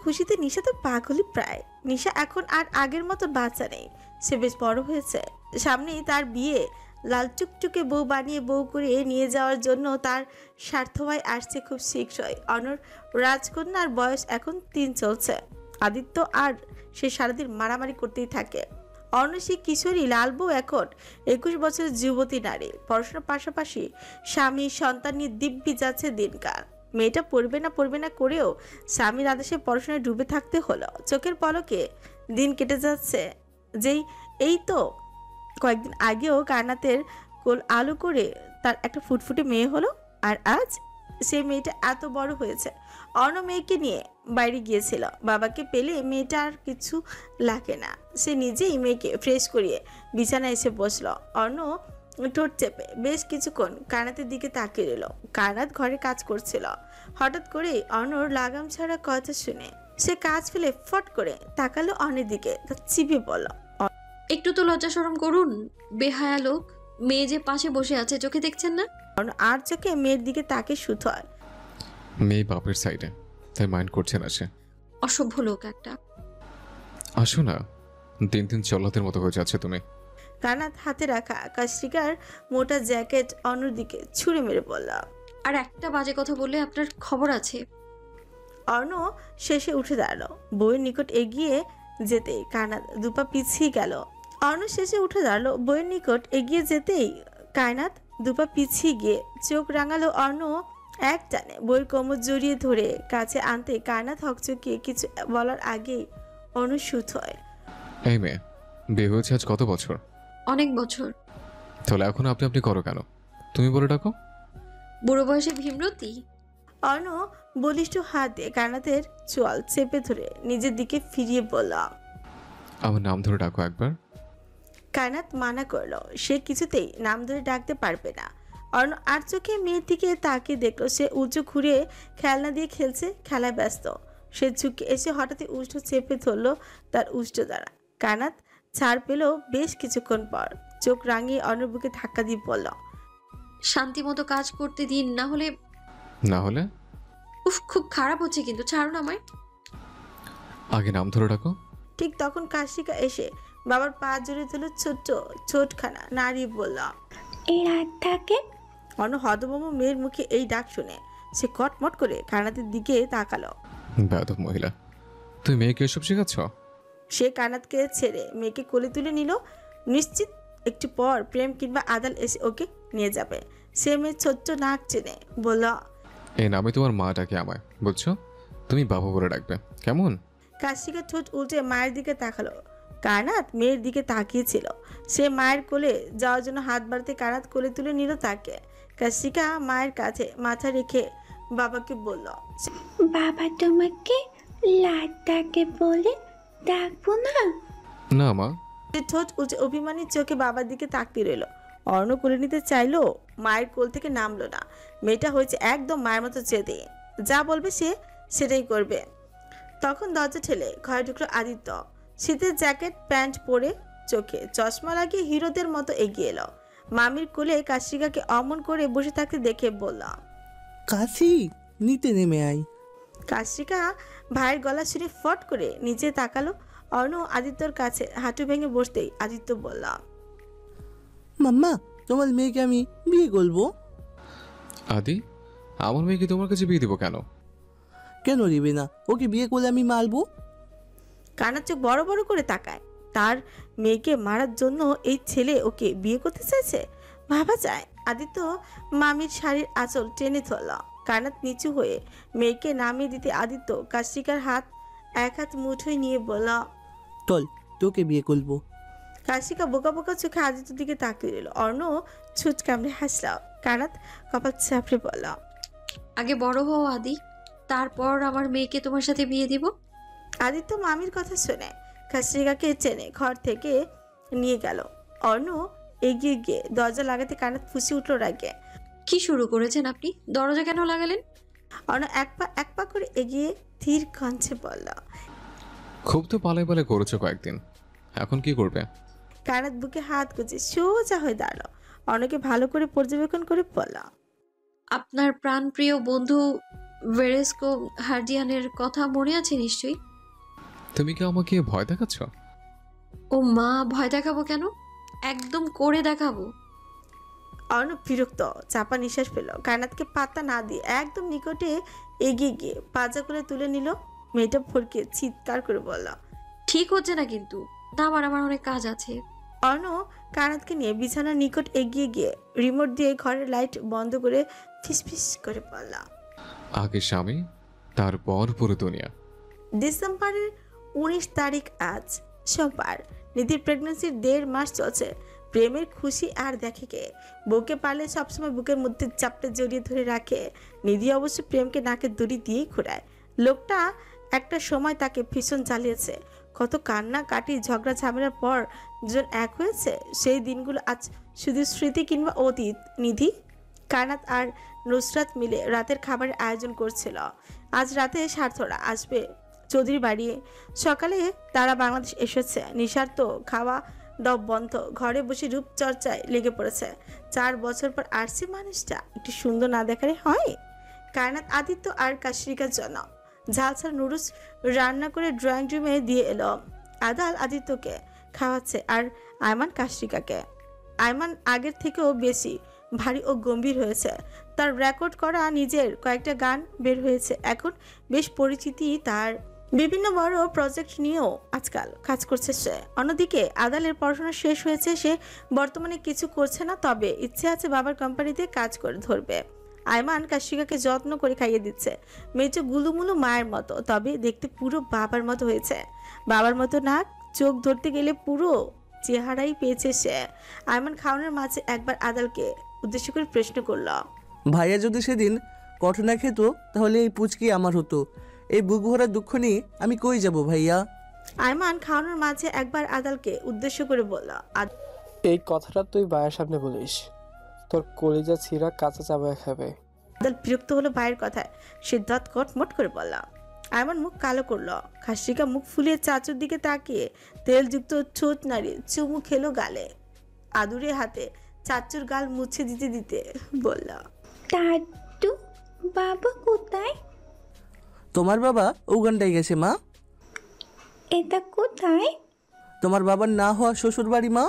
খুশিতে নিশা তো পাগলই প্রায়। নিশা এখন আর আগের মতো বাচ্চা নেই। সে বেশ বড় হয়েছে। সামনেই তার বিয়ে। লাল টুকটুকে বউ বানিয়ে বউ করে নিয়ে যাওয়ার জন্য তার স্বার্থভাই আসছে খুব শীঘ্রই। অনর রাজকন্যার বয়স এখন 3 চলছে। আদিত্য আর সে সারাদিন মারামারি করতেই থাকে। অর্ণ সে কিশোরী, লাল বউ এখন 21 বছরের যুবতী নারী। পড়াশোনার পাশাপাশি স্বামী সন্তান নিয়ে দিব্যি যাচ্ছে দিনকাল। মেয়েটা পড়বে না করেও স্বামীর আদেশে পড়াশোনায় ডুবে থাকতে হলো। চোখের পলকে দিন কেটে যাচ্ছে। এই তো কয়েকদিন আগেও কায়নাতের কোল আলো করে তার একটা ফুটফুটে মেয়ে হলো। আর আজ সে মেয়েটা এত বড় হয়েছে। অন্য মেয়েকে নিয়ে বাইরে গিয়েছিল। বাবাকে পেলে মেয়েটা আর কিছু লাগে না। সে নিজেই মেয়েকে ফ্রেশ করিয়ে বিছানায় এসে বসলো। অন্য ঠোঁট চেপে বেশ কিছুক্ষণ কায়নাতের দিকে তাকিয়ে রইল। কায়নাত ঘরে কাজ করছিল। হঠাৎ করেই অর্ণর লাগাম ছাড়া কথা শুনে সে কাজ ফেলে ফট করে তাকালো অর্ণের দিকে। তার চিপে বলল, একটু তো লজ্জা শরম করুন, বেহায়া লোক। মেয়ে যে পাশে বসে আছে, চোখে দেখছেন না? অর্ণ আর চোখে মেয়ের দিকে তাকে সুথয়। মেয়ে বাপের সাইডে, তাই মাইন্ড করছে না সে। অসভ্য লোক একটা। আসো না, দিন দিন চল্লাদের মতো হয়ে যাচ্ছে তুমি। কানাত হাতে রাখা কাশরিকার মোটা জ্যাকেট অন্যর দিকে ছুঁড়ে মেরে বলল, আর একটা বাজে কথা বললে আপনার খবর আছে। অর্ণ শেষে উঠে দাঁড়ালো। বইয়ের নিকট এগিয়ে যেতেই কায়নাত দুপা পিছিয়ে গেল। অর্ণ শেষে উঠে দাঁড়ালো। বইয়ের নিকট এগিয়ে যেতেই কায়নাত দুপা পিছিয়ে গিয়ে চোখ রাঙালো। অর্ণ এক টানে বইয়ের কোমর জড়িয়ে ধরে কাছে আনতে কায়নাত হকচকিয়ে কিছু বলার আগেই অর্ণ সুত হয়। এই মেয়ে, বিয়ে হয়েছে আজ কত বছর? অনেক বছর। তাহলে এখন আপনি করো কেন? তুমি বলে ডাকো। বুড়ো বয়সে ভীমরতি। অর্ণ বলিষ্ঠ হাত দিয়ে কায়নাতের চোয়াল চেপে ধরে নিজের দিকে ফিরিয়ে বলল, আমার নাম ধরে ডাকো একবার। কায়নাত মানা করলো। সে কিছুতেই নাম ধরে ডাকতে পারবে না। অর্ণ আর চোখে মেয়ের দিকে তাকিয়ে দেখলো সে উঁচু ঘুরে খেলনা দিয়ে খেলছে, খেলায় ব্যস্ত। সে ঝুঁকে এসে হঠাৎই উষ্ঠ চেপে ধরলো তার উষ্ঠ দ্বারা। কায়নাত ছাড় পেল বেশ কিছুক্ষণ পর। চোখ রাঙিয়ে অর্ণর বুকে ধাক্কা দিয়ে বলল, শান্তি মতো কাজ করতে দিন, না হলে। না হলে? উফ, খুব খারাপ হচ্ছে কিন্তু, ছাড়ুন আমায়। আগে নাম ধরে ডাকো। ঠিক তখন কাশিকা এসে বাবার পা জড়িয়ে ধরল ছোট্ট ছোটখানা নারী বলল, এই রাত থাকে। অন্য হতভম্ব মেয়ের মুখে এই ডাক শুনে সে কটমট করে কানাতের দিকে তাকালো। বেয়াদব মহিলা, তুই মেয়েকে এসব শেখাচ্ছ? সে কানাতকে ছেড়ে মেয়েকে কোলে তুলে নিল। নিশ্চিত একটু পর প্রেম কিংবা আদাল এসে ওকে নিয়ে যাবে। সে মেয়ে ছোট্ট নাক চেনে বলল, এই নামে তোমার মা ডাকে আমায়, বুঝছো? তুমি বাবা বলে ডাকবে, কেমন? কাশিকা ঠোঁট উল্টে মায়ের দিকে তাকালো। কানাত মেয়ের দিকে তাকিয়েছিল। সে মায়ের কোলে যাওয়ার জন্য হাত বাড়াতে কানাত কোলে তুলে নিল তাকে। কাশিকা মায়ের কাছে মাথা রেখে বাবাকে বলল, বাবা তোমাকে লাট ডাকে বলে ডাকবো না? না মা। সে ঠোঁট উল্টে অভিমানী চোখে বাবার দিকে তাকিয়ে রইল। অর্ণ কোলে নিতে চাইলো, মায়ের কোল থেকে নামলো না। মেয়েটা হয়েছে একদম মায়ের মতো চেয়ে, যা বলবে সে সেটাই করবে। তখন দরজা ঠেলে ঘরে ঢুকলো আদিত্য। শীতের জ্যাকেট প্যান্ট পরে চোখে চশমা লাগিয়ে হিরোদের মতো এগিয়ে এলো। মামির কোলে কাশিকাকে অমন করে বসে থাকতে দেখে বলল, কাশি নিতে নেমে আয়। কাশিকা ভাইয়ের গলা শুনে ফট করে নিচে তাকালো। অর্ণ আদিত্যর কাছে হাঁটু ভেঙে বসতেই আদিত্য বলল, মাম্মা, তোমার মেয়েকে আমি বিয়ে করবো। আদি, আমার মেয়েকে তোমার কাছে বিয়ে দিব কেন? কেন দিবে না? ওকে বিয়ে করলে আমি মারবো। কানার চোখ বড় বড় করে তাকায়। তার মেয়েকে মারার জন্য এই ছেলে ওকে বিয়ে করতে চাইছে? ভাবা যায়। আদিত্য মামির শাড়ির আঁচল টেনে ধরল। কানাত নিচু হয়ে মেয়েকে নামিয়ে দিতে আদিত্য কাশিকার হাত এক হাত মুঠোয় নিয়ে বলল, চল, তোকে বিয়ে করবো। কাশিকা বোকা বোকা চোখে আদিত্যর দিকে তাকিয়ে রইল। অর্ণ ছুট কামড়ে হাসল। কানাত কপাল চাপড়ে বলল, আগে বড় হও আদি, তারপর আমার মেয়েকে তোমার সাথে বিয়ে দিব। আদিত্য মামির কথা শুনে কাশিকাকে চেনে ঘর থেকে নিয়ে গেল। অর্ণ এগিয়ে গিয়ে দরজা লাগাতে কানাত ফুসে উঠল রাগে। কি শুরু করেছেন আপনি? দরজা কেন লাগালেন? অর্ণ এক পা করে এগিয়ে ধীর কণ্ঠে বলল, খুব তো পালাই পালাই করেছো কয়েকদিন, এখন কি করবে? কানাত বুকে হাত গুজে সোজা হয়ে দাঁড়ালো। অর্ণকে ভালো করে পর্যবেক্ষণ করে বলল, আপনার প্রাণপ্রিয় বন্ধু ভেরেস্কো হার্ডিয়ানের কথা মনে আছে নিশ্চয়ই? তুমি কি আমাকে ভয় দেখাচ্ছ? ও মা, ভয় দেখাবো কেন? একদম করে দেখাবো। অর্ণ বিরক্ত চাপা নিঃশ্বাস পেল। কানাতকে পাত্তা না দিয়ে একদম নিকটে এগিয়ে গিয়ে পাজা করে তুলে নিল। মেয়েটা ফরকে চিৎকার করে বলল, ঠিক হচ্ছে না কিন্তু, আমার অনেক কাজ আছে। অর্ণ কানাতকে নিয়ে বিছানার নিকট এগিয়ে গিয়ে রিমোট দিয়ে ঘরের লাইট বন্ধ করে ফিসফিস করে বলল, আগে স্বামী, তারপর পুরো দুনিয়া। ডিসেম্বরের 19 তারিখ আজ সোমবার। নিধির প্রেগন্যান্সির 1.5 মাস চলছে। প্রেমের খুশি আর দেখে কে? বউকে পারলে সবসময় বুকের মধ্যে চাপটে জড়িয়ে ধরে রাখে। নিধি অবশ্য প্রেমকে নাকে দড়ি দিয়ে ঘোরায়। লোকটা একটা সময় তাকে ভীষণ জ্বালিয়েছে। কত কান্না কাটি ঝগড়া ঝামেলার পর দুজন এক হয়েছে। সেই দিনগুলো আজ শুধু স্মৃতি কিংবা অতীত। নিধি, কানাত আর নুসরাত মিলে রাতের খাবারের আয়োজন করছিল। আজ রাতে সার্থরা আসবে চৌধুরী বাড়ি। সকালে তারা বাংলাদেশ এসেছে। নিঃস্বার্থ খাওয়া দাওয়া বন্ধ, ঘরে বসে রূপচর্চায় লেগে পড়েছে। 4 বছর পর আসছে মানুষটা, একটু সুন্দর না দেখালে হয়? কায়নাত আদিত্য আর কাশরিকার জন্য ঝালসার নুডলস রান্না করে ড্রয়িং রুমে দিয়ে এলো। আদাল আদিত্যকে খাওয়াচ্ছে আর আয়মান কাশরিকাকে। আয়মান আগের থেকেও বেশি ভারী ও গম্ভীর হয়েছে। তার রেকর্ড করা নিজের কয়েকটা গান বের হয়েছে। এখন বেশ পরিচিতি তার। বিভিন্ন বড় প্রজেক্ট নিয়েও আজকাল কাজ করছে সে। অন্যদিকে আদালের পড়াশোনা শেষ হয়েছে। সে বর্তমানে কিছু করছে না, তবে ইচ্ছে আছে বাবার কোম্পানিতে কাজ করে ধরবে। আয়মান কাশিকাকে যত্ন করে খাইয়ে দিচ্ছে। মেয়েটা গুলুমুলু মায়ের মতো, তবে দেখতে পুরো বাবার মতো হয়েছে। বাবার মতো নাক, চোখ ধরতে গেলে পুরো চেহারাই পেয়েছে সে। আয়মান খাওয়ানোর মাঝে একবার আদালকে উদ্দেশ্য করে প্রশ্ন করল, ভাইয়া যদি সেদিন কঠোনা খেত তাহলে এই পুচকি আমার হতো। এই বুক ভরা দুঃখ নিয়ে আমি কই যাব ভাইয়া? আয়মান খাওয়ানোর মাঝে একবার আদালকে উদ্দেশ্য করে বলল, এই কথাটা তুই ভাইয়ের সামনে বলিস, তোর কলিজা ছিঁড়া কাঁচা চাবায় খাবে। আদাল বিরক্ত হলো ভাইয়ের কথায়। সে দাঁত কটমট করে বলল। আয়মান মুখ কালো করলো। খাসিকা মুখ ফুলিয়ে চাচুর দিকে তাকিয়ে তেলযুক্ত ঠোঁট নাড়ি চুমু খেলো গালে। আদুরে হাতে চাচুর গাল মুছে দিতে দিতে বলল, দাদু, বাবা কোথায়? তোমার বাবা উগান্ডায় গেছে মা। এটা কোথায়? তোমার বাবার না হওয়া শ্বশুর বাড়ি মা।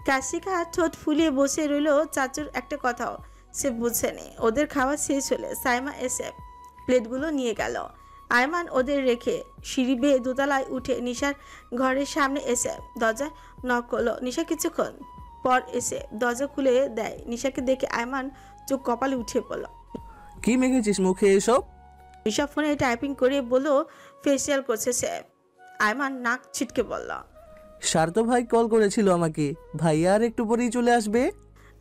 কাশিকা ঠোঁট ফুলিয়ে বসে রইল। চাচুর একটা কথাও সে বুঝেনি। ওদের খাওয়া শেষ হলে সাইমা এসে প্লেটগুলো নিয়ে গেল। আয়মান ওদের রেখে সিঁড়ি বেয়ে দোতলায় উঠে নিশার ঘরের সামনে এসে দরজা নক করলো। নিশা কিছুক্ষণ পর এসে দরজা খুলে দেয়। নিশাকে দেখে আয়মান চোখ কপালে উঠে পড়ল। কি মেখেছিস মুখে এসব? নিশা ফোনে টাইপিং করে বলল ফেসিয়াল করছে সে। আয়মান নাক ছিটকে বলল, সার্থ ভাই কল করেছিল আমাকে, ভাইয়া আর একটু পরেই চলে আসবে।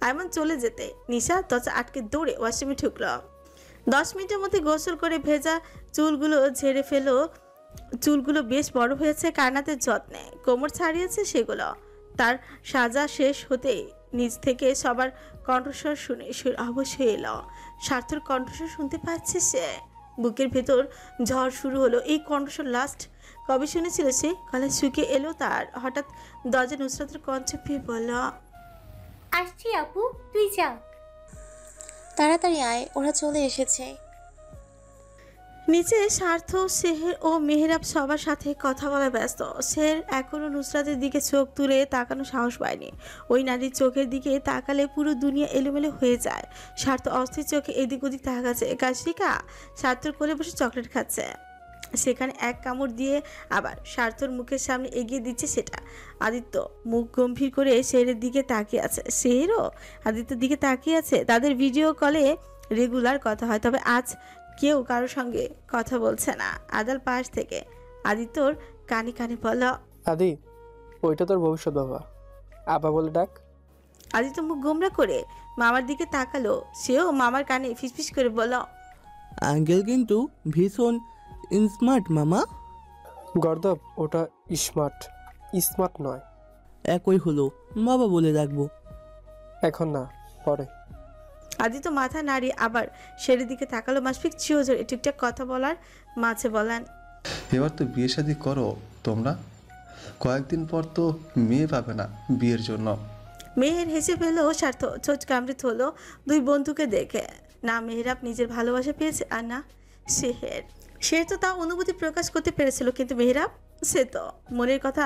আয়মান চলে যেতে নিশা দরজা আটকে দৌড়ে ওয়াশরুমে ঢুকল। 10 মিনিটের মধ্যে গোসল করে ভেজা চুলগুলো ঝেড়ে ফেলো। চুলগুলো বেশ বড় হয়েছে কানাতের যত্নে, কোমর ছাড়িয়েছে সেগুলো। তার সাজা শেষ হতেই নিজ থেকে সবার কণ্ঠস্বর শুনে সুর অবশ্যই এলো। স্বার্থর কণ্ঠস্বর শুনতে পাচ্ছে সে। বুকের ভেতর ঝড় শুরু হলো। এই কণ্ঠস্বর লাস্ট কবে শুনেছিল সে? গলায় শুকিয়ে এলো তার। হঠাৎ দরজা নুসরাতের কণ্ঠ পেয়ে বলল, আসছি আপু, তুই যা। তাড়াতাড়ি আয়, ওরা চলে এসেছে। নিচে স্বার্থ, সেহের ও মেহরাব সবার সাথে কথা বলা ব্যস্ত। সেহের এখনো নুসরাতের দিকে চোখ তুলে তাকানো সাহস পায়নি। ওই নারীর চোখের দিকে তাকালে পুরো দুনিয়া এলোমেলো হয়ে যায়। স্বার্থ অস্থির চোখে এদিক ওদিক তাকাচ্ছে। কাশিকা স্বার্থর কোলে বসে চকলেট খাচ্ছে, সেখানে এক কামড় দিয়ে আবার স্বার্থর মুখের সামনে এগিয়ে দিচ্ছে সেটা। আদিত্য মুখ গম্ভীর করে সেহের দিকে তাকিয়ে আছে। সেহেরও আদিত্যর দিকে তাকিয়ে আছে। তাদের ভিডিও কলে রেগুলার কথা হয়, তবে আজ কেউ কারোর সঙ্গে কথা বলছে না। আদাল পাশ থেকে আদিত্যর কানে কানে বলল, আদি, ওইটা তোর ভবিষ্যৎ বাবা, আবা বলে ডাক। আদিত্য মুখ গোমরা করে মামার দিকে তাকালো। সেও মামার কানে ফিসফিস করে বলল, আঙ্কেল কিন্তু ভীষণ স্মার্ট মামা। গর্দব, ওটা স্মার্ট, স্মার্ট নয়। একই হলো, বাবা বলে রাখবো। এখন না, পরে। আদিত্য মাথা নাড়িয়ে আবার সেরের দিকে তাকালো। মাসফিক চিরজোরে ঠিকঠাক কথা বলার মাঝে বলেন, এবার তো বিয়ে শাদী করো তোমরা, কয়েকদিন পর তো মেয়ে পাবে না বিয়ের জন্য। মেহের হেসে ফেল। স্বার্থ ছোট কামড়িত হলো দুই বন্ধুকে দেখে। না মেহরাব নিজের ভালোবাসা পেয়েছে, আর না সেহের। সে তো তা অনুভূতি প্রকাশ করতে পেরেছিল, কিন্তু মেহরাব সে তো মনের কথা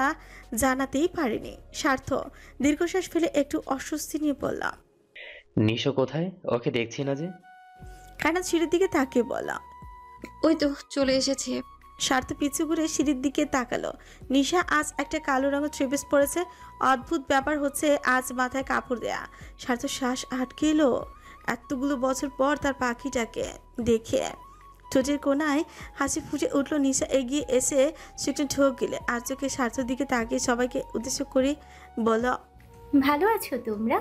জানাতেই পারেনি। স্বার্থ দীর্ঘশ্বাস ফেলে একটু অস্বস্তি নিয়ে বললাম, নিশো কোথায়? ওকে দেখছি না যে। কানা সিঁড়ির দিকে তাকিয়ে বলা, ওই তো চলে এসেছে। স্বার্থ পিছু ঘুরে সিঁড়ির দিকে তাকালো। নিশা আজ একটা কালো রঙের থ্রি পিস পরেছে। অদ্ভুত ব্যাপার হচ্ছে, আজ মাথায় কাপড় দেয়া। স্বার্থ শ্বাস আটকে এলো এতগুলো বছর পর তার পাখিটাকে দেখে। ঠোঁটের কোনায় হাসি ফুটে উঠলো। নিশা এগিয়ে এসে সেটা ঢোক গেলে আর চোখে স্বার্থের দিকে তাকিয়ে সবাইকে উদ্দেশ্য করে বলো, ভালো আছো তোমরা?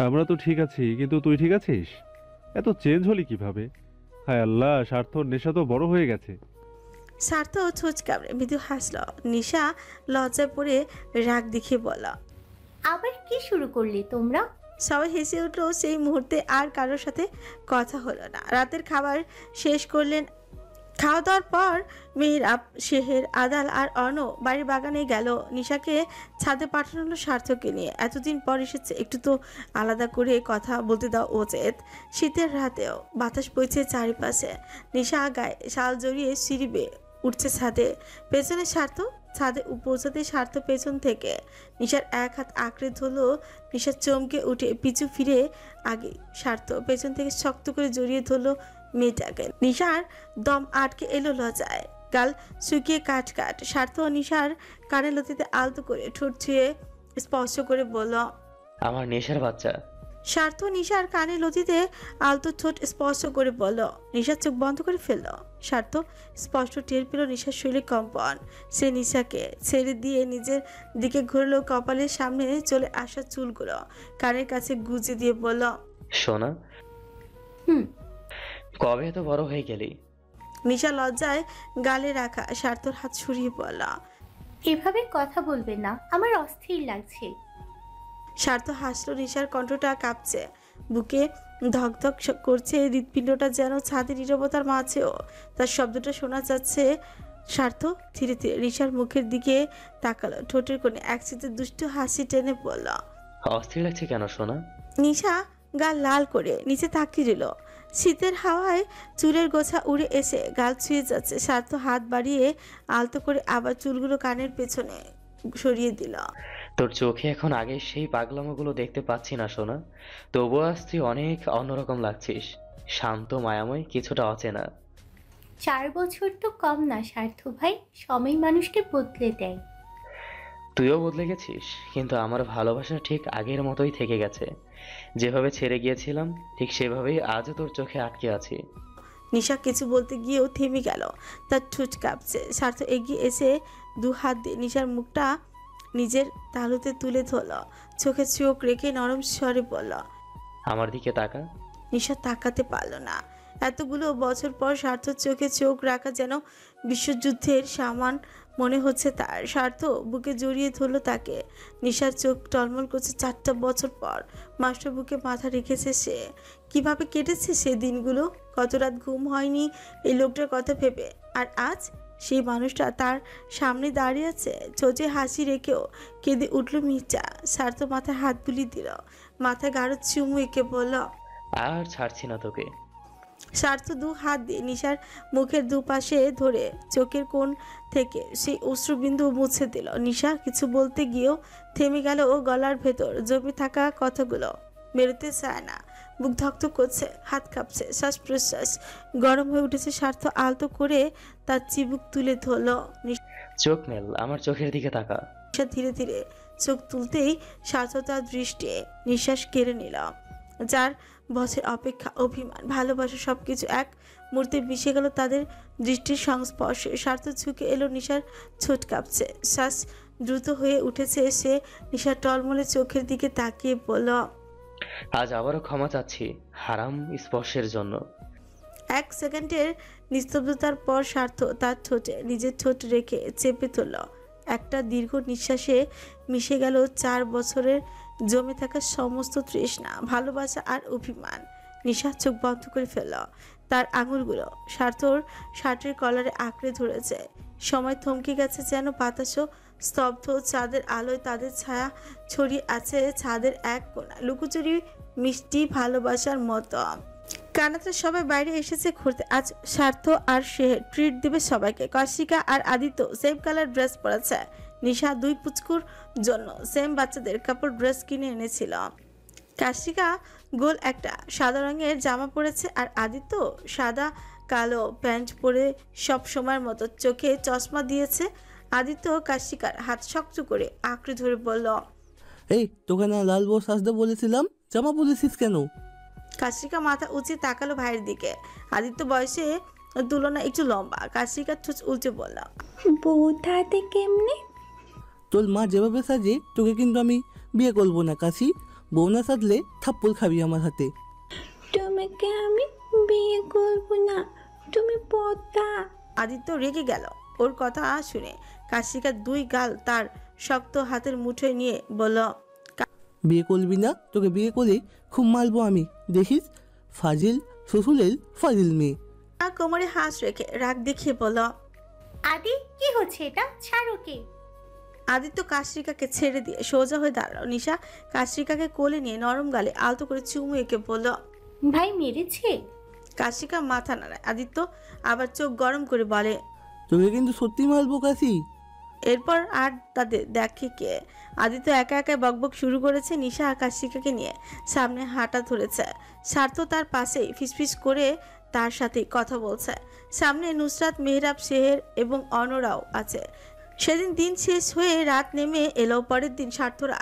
আমরা তো ঠিক আছি, কিন্তু তুই ঠিক আছিস? এত চেঞ্জ হলি কিভাবে? হায় আল্লাহ, স্বার্থর নেশা তো বড় হয়ে গেছে। স্বার্থ ছোঁচ কামড়ে মৃদু হাসলো। নিশা লজ্জায় পড়ে রাগ দেখিয়ে বলা, আবার কি শুরু করলে তোমরা? সবাই হেসে উঠলো। সেই মুহূর্তে আর কারোর সাথে কথা হলো না। রাতের খাবার শেষ করলেন। খাওয়া দাওয়ার পর মেহরাব, সেহের, আদাল আর অর্ণ বাড়ির বাগানে গেল। নিশাকে ছাদে পাঠানো হলো স্বার্থকে নিয়ে। এতদিন পর এসেছে, একটু তো আলাদা করে কথা বলতে দাও উচিত। শীতের রাতেও বাতাস বইছে চারিপাশে। নিশা গায়ে শাল জড়িয়ে সিঁড়ি বেয়ে উঠছে ছাদে। পেছনে স্বার্থ। ছাদে পৌঁছাতে স্বার্থ পেছন থেকে নিশার এক হাত আঁকড়ে ধরলো। নিশা চমকে উঠে পিছু ফিরে আগে স্বার্থ পেছন থেকে শক্ত করে জড়িয়ে ধরলো মেয়েটাকে। নিশার দম আটকে এলো লজ্জায়, গাল শুকিয়ে কাট কাট। স্বার্থ নিশার কানে লতিতে আলতো করে ঠোঁট ছুঁয়ে স্পর্শ করে বলল, আমার নেশার বাচ্চা। স্বার্থ নিশার কানে লতিতে আলতো ঠোঁট স্পর্শ করে বলল। নিশার চোখ বন্ধ করে ফেলল। স্বার্থ স্পষ্ট টের পেল নিশার শরীরে কম্পন। সে নিশাকে ছেড়ে দিয়ে নিজের দিকে ঘুরলো। কপালের সামনে চলে আসা চুলগুলো কানের কাছে গুজে দিয়ে বলল, সোনা, কবে এত বড় হয়ে গেলি? নিশা লজ্জায় গালে রাখা স্বার্থর হাত সরিয়ে বলল, এভাবে কথা বলবে না, আমার অস্থির লাগছে। স্বার্থ হাসলো। নিশার কণ্ঠটা কাঁপছে, বুকে ধকধক করছে। হৃৎপিণ্ডটা যেন ছাদের নীরবতার মাঝেও তার শব্দটা শোনা যাচ্ছে। স্বার্থ ধীরে ধীরে নিশার মুখের দিকে তাকালো। ঠোঁটের কোণে এক চিতে দুষ্টু হাসি টেনে বলল, অস্থির লাগছে কেন সোনা? নিশা গাল লাল করে নিচে তাকিয়ে দিল। শীতের হাওয়ায় চুলের গোছা উড়ে এসে গাল ছুঁয়ে যাচ্ছে। স্বার্থ হাত বাড়িয়ে আলতো করে আবার চুলগুলো কানের পেছনে সরিয়ে দিল। তোর চোখে এখন আগে সেই পাগলামোগুলো দেখতে পাচ্ছি না সোনা, তবুও আজ তুই অনেক অন্যরকম লাগছিস, শান্ত মায়াময়, কিছুটা অচেনা। 4 বছর তো কম না স্বার্থ ভাই, সময় মানুষকে বদলে দেয়। তুইও বদলে গেছিস, কিন্তু আমার ভালোবাসা ঠিক আগের মতোই থেকে গেছে। যেভাবে ছেড়ে গিয়েছিলাম ঠিক সেভাবেই আজও তোর চোখে আটকে আছি। নিশা কিছু বলতে গিয়েও থেমে গেল, তার ঠোঁট কাঁপছে। স্বার্থ এগিয়ে এসে 2 হাত দিয়ে নিশার মুখটা নিজের তালুতে তুলে ধরল, চোখে চোখ রেখে নরম স্বরে বলল, আমার দিকে তাকা। নিশা তাকাতে পারল না। এতগুলো বছর পর স্বার্থর চোখে চোখ রাখা যেন বিশ্বযুদ্ধের সামান মনে হচ্ছে তার। স্বার্থ বুকে জড়িয়ে ধরল তাকে। নিশার চোখ টলমল করছে। 4টা বছর পর মাস্টার বুকে মাথা রেখেছে সে। কিভাবে কেটেছে সে দিনগুলো, কত রাত ঘুম হয়নি এই লোকটার কথা ভেবে। আর আজ সেই মানুষটা তার সামনে দাঁড়িয়ে আছে। চোখে হাসি রেখেও কেঁদে উঠল মির্জা। স্বার্থ মাথায় হাত বুলিয়ে দিল, মাথায় গাঢ় চুমু এঁকে বলল, আর ছাড়ছি না তোকে। স্বার্থ 2 হাত দিয়ে নিশার মুখের দুপাশে ধরে চোখের কোণ থেকে সেই অশ্রুবিন্দু মুছে দিল। নিশা কিছু বলতে গিয়েও থেমে গেল। ও গলার ভেতর জমে থাকা কথাগুলো বেরোতে চায় না। বুক ধকধক করছে, হাত কাঁপছে, শ্বাস প্রশ্বাস গরম হয়ে উঠেছে। স্বার্থ আলতো করে তার চিবুক তুলে ধরল। চোখ মেল, আমার চোখের দিকে তাকা। নিশা ধীরে ধীরে চোখ তুলতেই স্বার্থ তার দৃষ্টি নিঃশ্বাস কেড়ে নিল। 4 বছর অপেক্ষা, অভিমান, ভালোবাসা সবকিছু এক মুহূর্তে মিশে গেল তাদের দৃষ্টির সংস্পর্শে। স্বার্থ ঝুঁকে এলো। নিশার ছোট কাঁপছে, শ্বাস দ্রুত হয়ে উঠেছে। সে নিশার টলমলে চোখের দিকে তাকিয়ে বলল, আজ আবারও ক্ষমা চাচ্ছি হারাম স্পর্শের জন্য। 1 সেকেন্ডের নিস্তব্ধতার পর স্বার্থ তার ঠোঁটে নিজের ঠোঁট রেখে চেপে ধরল। একটা দীর্ঘ নিঃশ্বাসে মিশে গেল 4 বছরের জমে থাকা সমস্ত তৃষ্ণা, ভালোবাসা আর অভিমান। নিশা চোখ বন্ধ করে ফেলল। তার আঙুলগুলো স্বার্থর শার্টের কলারে আঁকড়ে ধরেছে। সময় থমকে গেছে যেন। বাতাসও স্তব্ধ। চাঁদের আলোয় তাদের ছায়া ছড়িয়ে আছে ছাদের এক কোণা, লুকোচুরি মিষ্টি ভালোবাসার মতো। কানাতে সবাই বাইরে এসেছে ঘুরতে। আজ স্বার্থ আর সে ট্রিট দেবে সবাইকে। কৌশিকা আর আদিত্য সেম কালার ড্রেস পরেছে। নিশা 2 পুচকুর জন্য সেম বাচ্চাদের কাপড় ড্রেস কিনে এনেছিল। কৌশিকা গোল একটা সাদা রঙের জামা পরেছে আর আদিত্য সাদা কালো প্যান্ট পরে সব সময়ের মতো চোখে চশমা দিয়েছে। আদিত্য কৌশিকার হাত শক্ত করে আঁকড়ে ধরে বলল, এই তোকে না লাল বউ সাজতে বলেছিলাম, জামা পরেছিস কেন? কৌশিকা মাথা উঁচিয়ে তাকালো ভাইয়ের দিকে। আদিত্য বয়সে তুলনা একটু লম্বা। কৌশিকার ঠোঁট উল্টে বলল, বউ তাতে কেমনে? তোর মা যেভাবে সাজে তোকে কিন্তু আমি বিয়ে করবো না কাশি। বউ না সাজলে থাপ্পড় খাবি আমার হাতে। তোমাকে আমি বিয়ে করবো না, তুমি পদ্মা। আদিত্য রেগে গেল ওর কথা শুনে। কৌশিকার 2 গাল তার শক্ত হাতের মুঠোয় নিয়ে বলল, বিয়ে করবি না? তোকে বিয়ে করে খুব মারবো আমি, দেখিস। ফাজিল শ্বশুরের ফাজিল মেয়ে। কোমরে হাত রেখে রাগ দেখিয়ে বলল, আদি কি হচ্ছে এটা, ছাড়ো কে। আদিত্য কৌশিকাকে ছেড়ে দিয়ে সোজা হয়ে দাঁড়ালো। নিশা কৌশিকাকে কোলে নিয়ে নরম গালে আলতো করে চুমু এঁকে বলল, ভাই মেরেছে? কৌশিকা মাথা নাড়ায়। আদিত্য আবার চোখ গরম করে বলে, তোকে কিন্তু সত্যি মারবো কাশি। এরপর আর তাদের দেখে কে। আদিত্য একা একা বকবক শুরু করেছে। নিশা কৌশিকাকে নিয়ে সামনে হাঁটা ধরেছে। স্বার্থ তার পাশেই ফিসফিস করে তার সাথে কথা বলছে। সামনে নুসরাত, মেহরাব, শেহের এবং অনরাও আছে। সেদিন দিন শেষ হয়ে রাত নেমে এলো। পরের দিন স্বার্থরা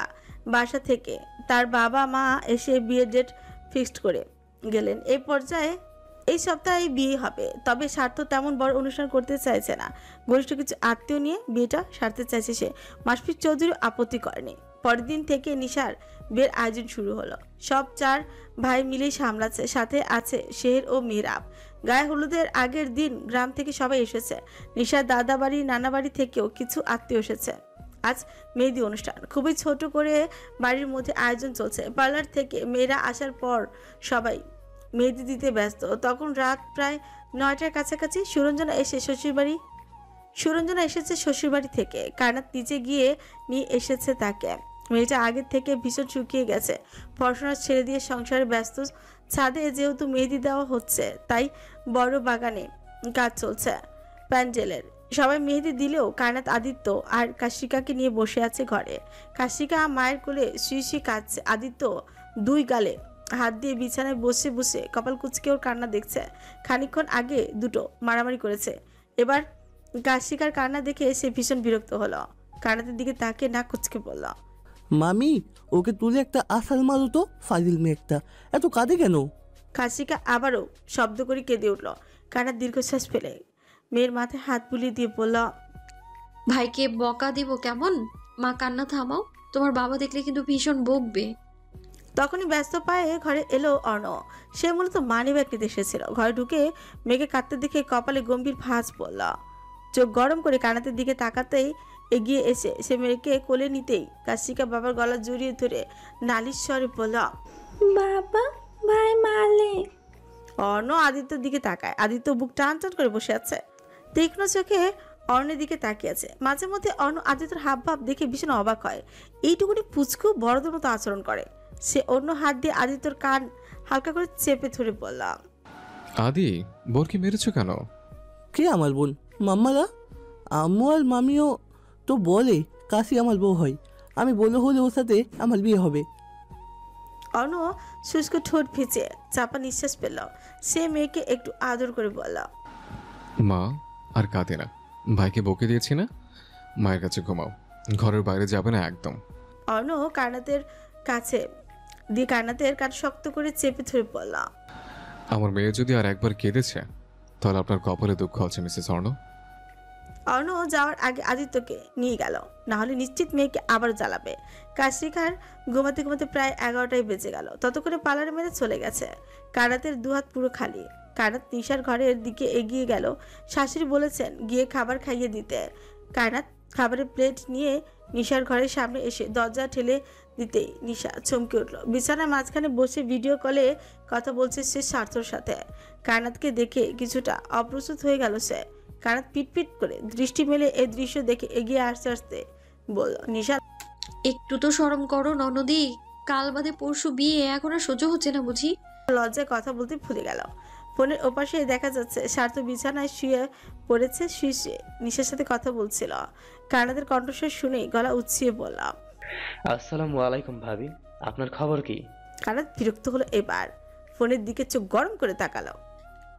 বাসা থেকে তার বাবা মা এসে বিয়ের ডেট ফিক্সড করে গেলেন। এই পর্যায়ে এই সপ্তাহে বিয়ে হবে, তবে স্বার্থ তেমন বড় অনুষ্ঠান করতে চাইছে না। ঘনিষ্ঠ কিছু আত্মীয় নিয়ে বিয়েটা সারতে চাইছে সে। মাসফিক চৌধুরী আপত্তি করেনি। পরের দিন থেকে নিশার বিয়ের আয়োজন শুরু হলো। সব 4 ভাই মিলেই সামলাচ্ছে। সাথে আছে শেহের ও মেহরাব। গায়ে হলুদের আগের দিন গ্রাম থেকে সবাই এসেছে। নিশার দাদা বাড়ি, নানা বাড়ি থেকেও কিছু আত্মীয় এসেছে। আজ মেহেদি অনুষ্ঠান খুবই ছোট করে বাড়ির মধ্যে আয়োজন চলছে। পার্লার থেকে মেয়েরা আসার পর সবাই মেহেদি দিতে ব্যস্ত। তখন রাত প্রায় 9টার কাছাকাছি। সুরঞ্জনা এসেছে শ্বশুরবাড়ি থেকে। কায়নাত নিচে গিয়ে নিয়ে এসেছে তাকে। মেয়েটা আগের থেকে ভীষণ শুকিয়ে গেছে। পড়াশোনা ছেড়ে দিয়ে সংসারে ব্যস্ত। ছাদে যেহেতু মেহেদি দেওয়া হচ্ছে, তাই বড় বাগানে কাজ চলছে প্যান্ডেলের। সবাই মেহেদি দিলেও কায়নাত, আদিত্য আর কাশিকাকে নিয়ে বসে আছে ঘরে। কাশিকা মায়ের কোলে শুয়ে শুয়ে কাঁদছে। আদিত্য দুই গালে হাত দিয়ে বিছানায় বসে বসে কপাল কুঁচকে ওর কান্না দেখছে। খানিকক্ষণ আগে দুটো মারামারি করেছে। এবার কাশিকার কান্না দেখে সে ভীষণ বিরক্ত হলো। কান্নাতের দিকে তাকে নাক কুঁচকে বলল, মামি, ওকে তুলে একটা আসাল মারো তো, ফাজিল মেয়ে একটা, এত কাঁদে কেন? কাশিকা আবারও শব্দ করে কেঁদে উঠল। কান্নার দীর্ঘশ্বাস ফেলে মেয়ের মাথায় হাত বুলিয়ে দিয়ে বলল, ভাইকে বকা দিব কেমন? মা কান্না থামাও, তোমার বাবা দেখলে কিন্তু ভীষণ বকবে। তখনই ব্যস্ত পায়ে ঘরে এলো অর্ণ। সে মূলত মানি ব্যাগ নিতে এসেছিল। ঘরে ঢুকে মেয়েকে কাঁদতে দেখে কপালে গম্ভীর ভাঁজ পড়ল। চোখ গরম করে কানাতের দিকে তাকাতেই এগিয়ে এসে সে মেয়েকে কোলে নিতেই কাশিকা বাবার গলা জড়িয়ে ধরে নালিশ স্বরে বলল, বাবা, ভাই মারলে। অর্ণ আদিত্যর দিকে তাকায়। আদিত্য বুক টান টান করে বসে আছে, তীক্ষ্ণ চোখে অর্ণের দিকে তাকিয়ে আছে। মাঝে মধ্যে অর্ণ আদিত্যর হাব ভাব দেখে ভীষণ অবাক হয়। এইটুকুনি পুচকু বড়দের মতো আচরণ করে। সে অন্য হাত দিয়ে আদিত্যর কান হালকা করে চেপে ধরে বলল, আদি, বোরকে মেরেছো কেন? কে আমার বোন? মাম্মারা? আম্মু আর মামিও তো বলে কাশি আমার বউ হয়। আমি বলে হলে ওর সাথে আমার বিয়ে হবে। অর্ণ শুষ্ক ঠোঁট ভিজে চাপা নিঃশ্বাস পেল। সে মেয়েকে একটু আদর করে বলল, মা আর কাঁদে না, ভাইকে বকে দিয়েছি না, মায়ের কাছে ঘুমাও, ঘরের বাইরে যাবে না একদম। অর্ণ কান্নাতের কাছে দিয়ে কান্নাতের কান শক্ত করে চেপে ধরে বলল, আমার মেয়ে যদি আর একবার কেঁদেছে তাহলে আপনার কপালে দুঃখ আছে মিসেস অর্ণ। অর্ণ যাওয়ার আগে আদিত্যকে নিয়ে গেল, না হলে নিশ্চিত মেয়েকে আবার জ্বালাবে। কাশিকার ঘুমাতে ঘুমাতে প্রায় 11টাই বেজে গেল। ততক্ষণে পালারে মেরে চলে গেছে। কানাতের দুহাত পুরো খালি। কানাত নিশার ঘরের দিকে এগিয়ে গেল। শাশুড়ি বলেছেন গিয়ে খাবার খাইয়ে দিতে। কানাত খাবারের প্লেট নিয়ে নিশার ঘরের সামনে এসে দরজা ঠেলে দিতেই নিশা চমকে উঠল। বিছানার মাঝখানে বসে ভিডিও কলে কথা বলছে সে স্বার্থর সাথে। কানাতকে দেখে কিছুটা অপ্রস্তুত হয়ে গেল সে। কানাত পিটপিট করে দৃষ্টি মেলে এই দৃশ্য দেখে এগিয়ে আসতে আসতে বলল, নিশা, একটু তো শরম করো ননদি, কাল বাদে পরশু বিয়ে, এখন আর সহ্য হচ্ছে না বুঝি? লজ্জায় কথা বলতে ভুলে গেল। ফোনের ওপাশে দেখা যাচ্ছে স্বার্থ বিছানায় শুয়ে পড়েছে, শুয়ে নিশার সাথে কথা বলছিল। কানাতের কণ্ঠস্বর শুনেই গলা উচ্ছিয়ে বললাম, আসসালামু আলাইকুম ভাবি, আপনার খবর কি? কানাত বিরক্ত হলো এবার। ফোনের দিকে চোখ গরম করে তাকালো।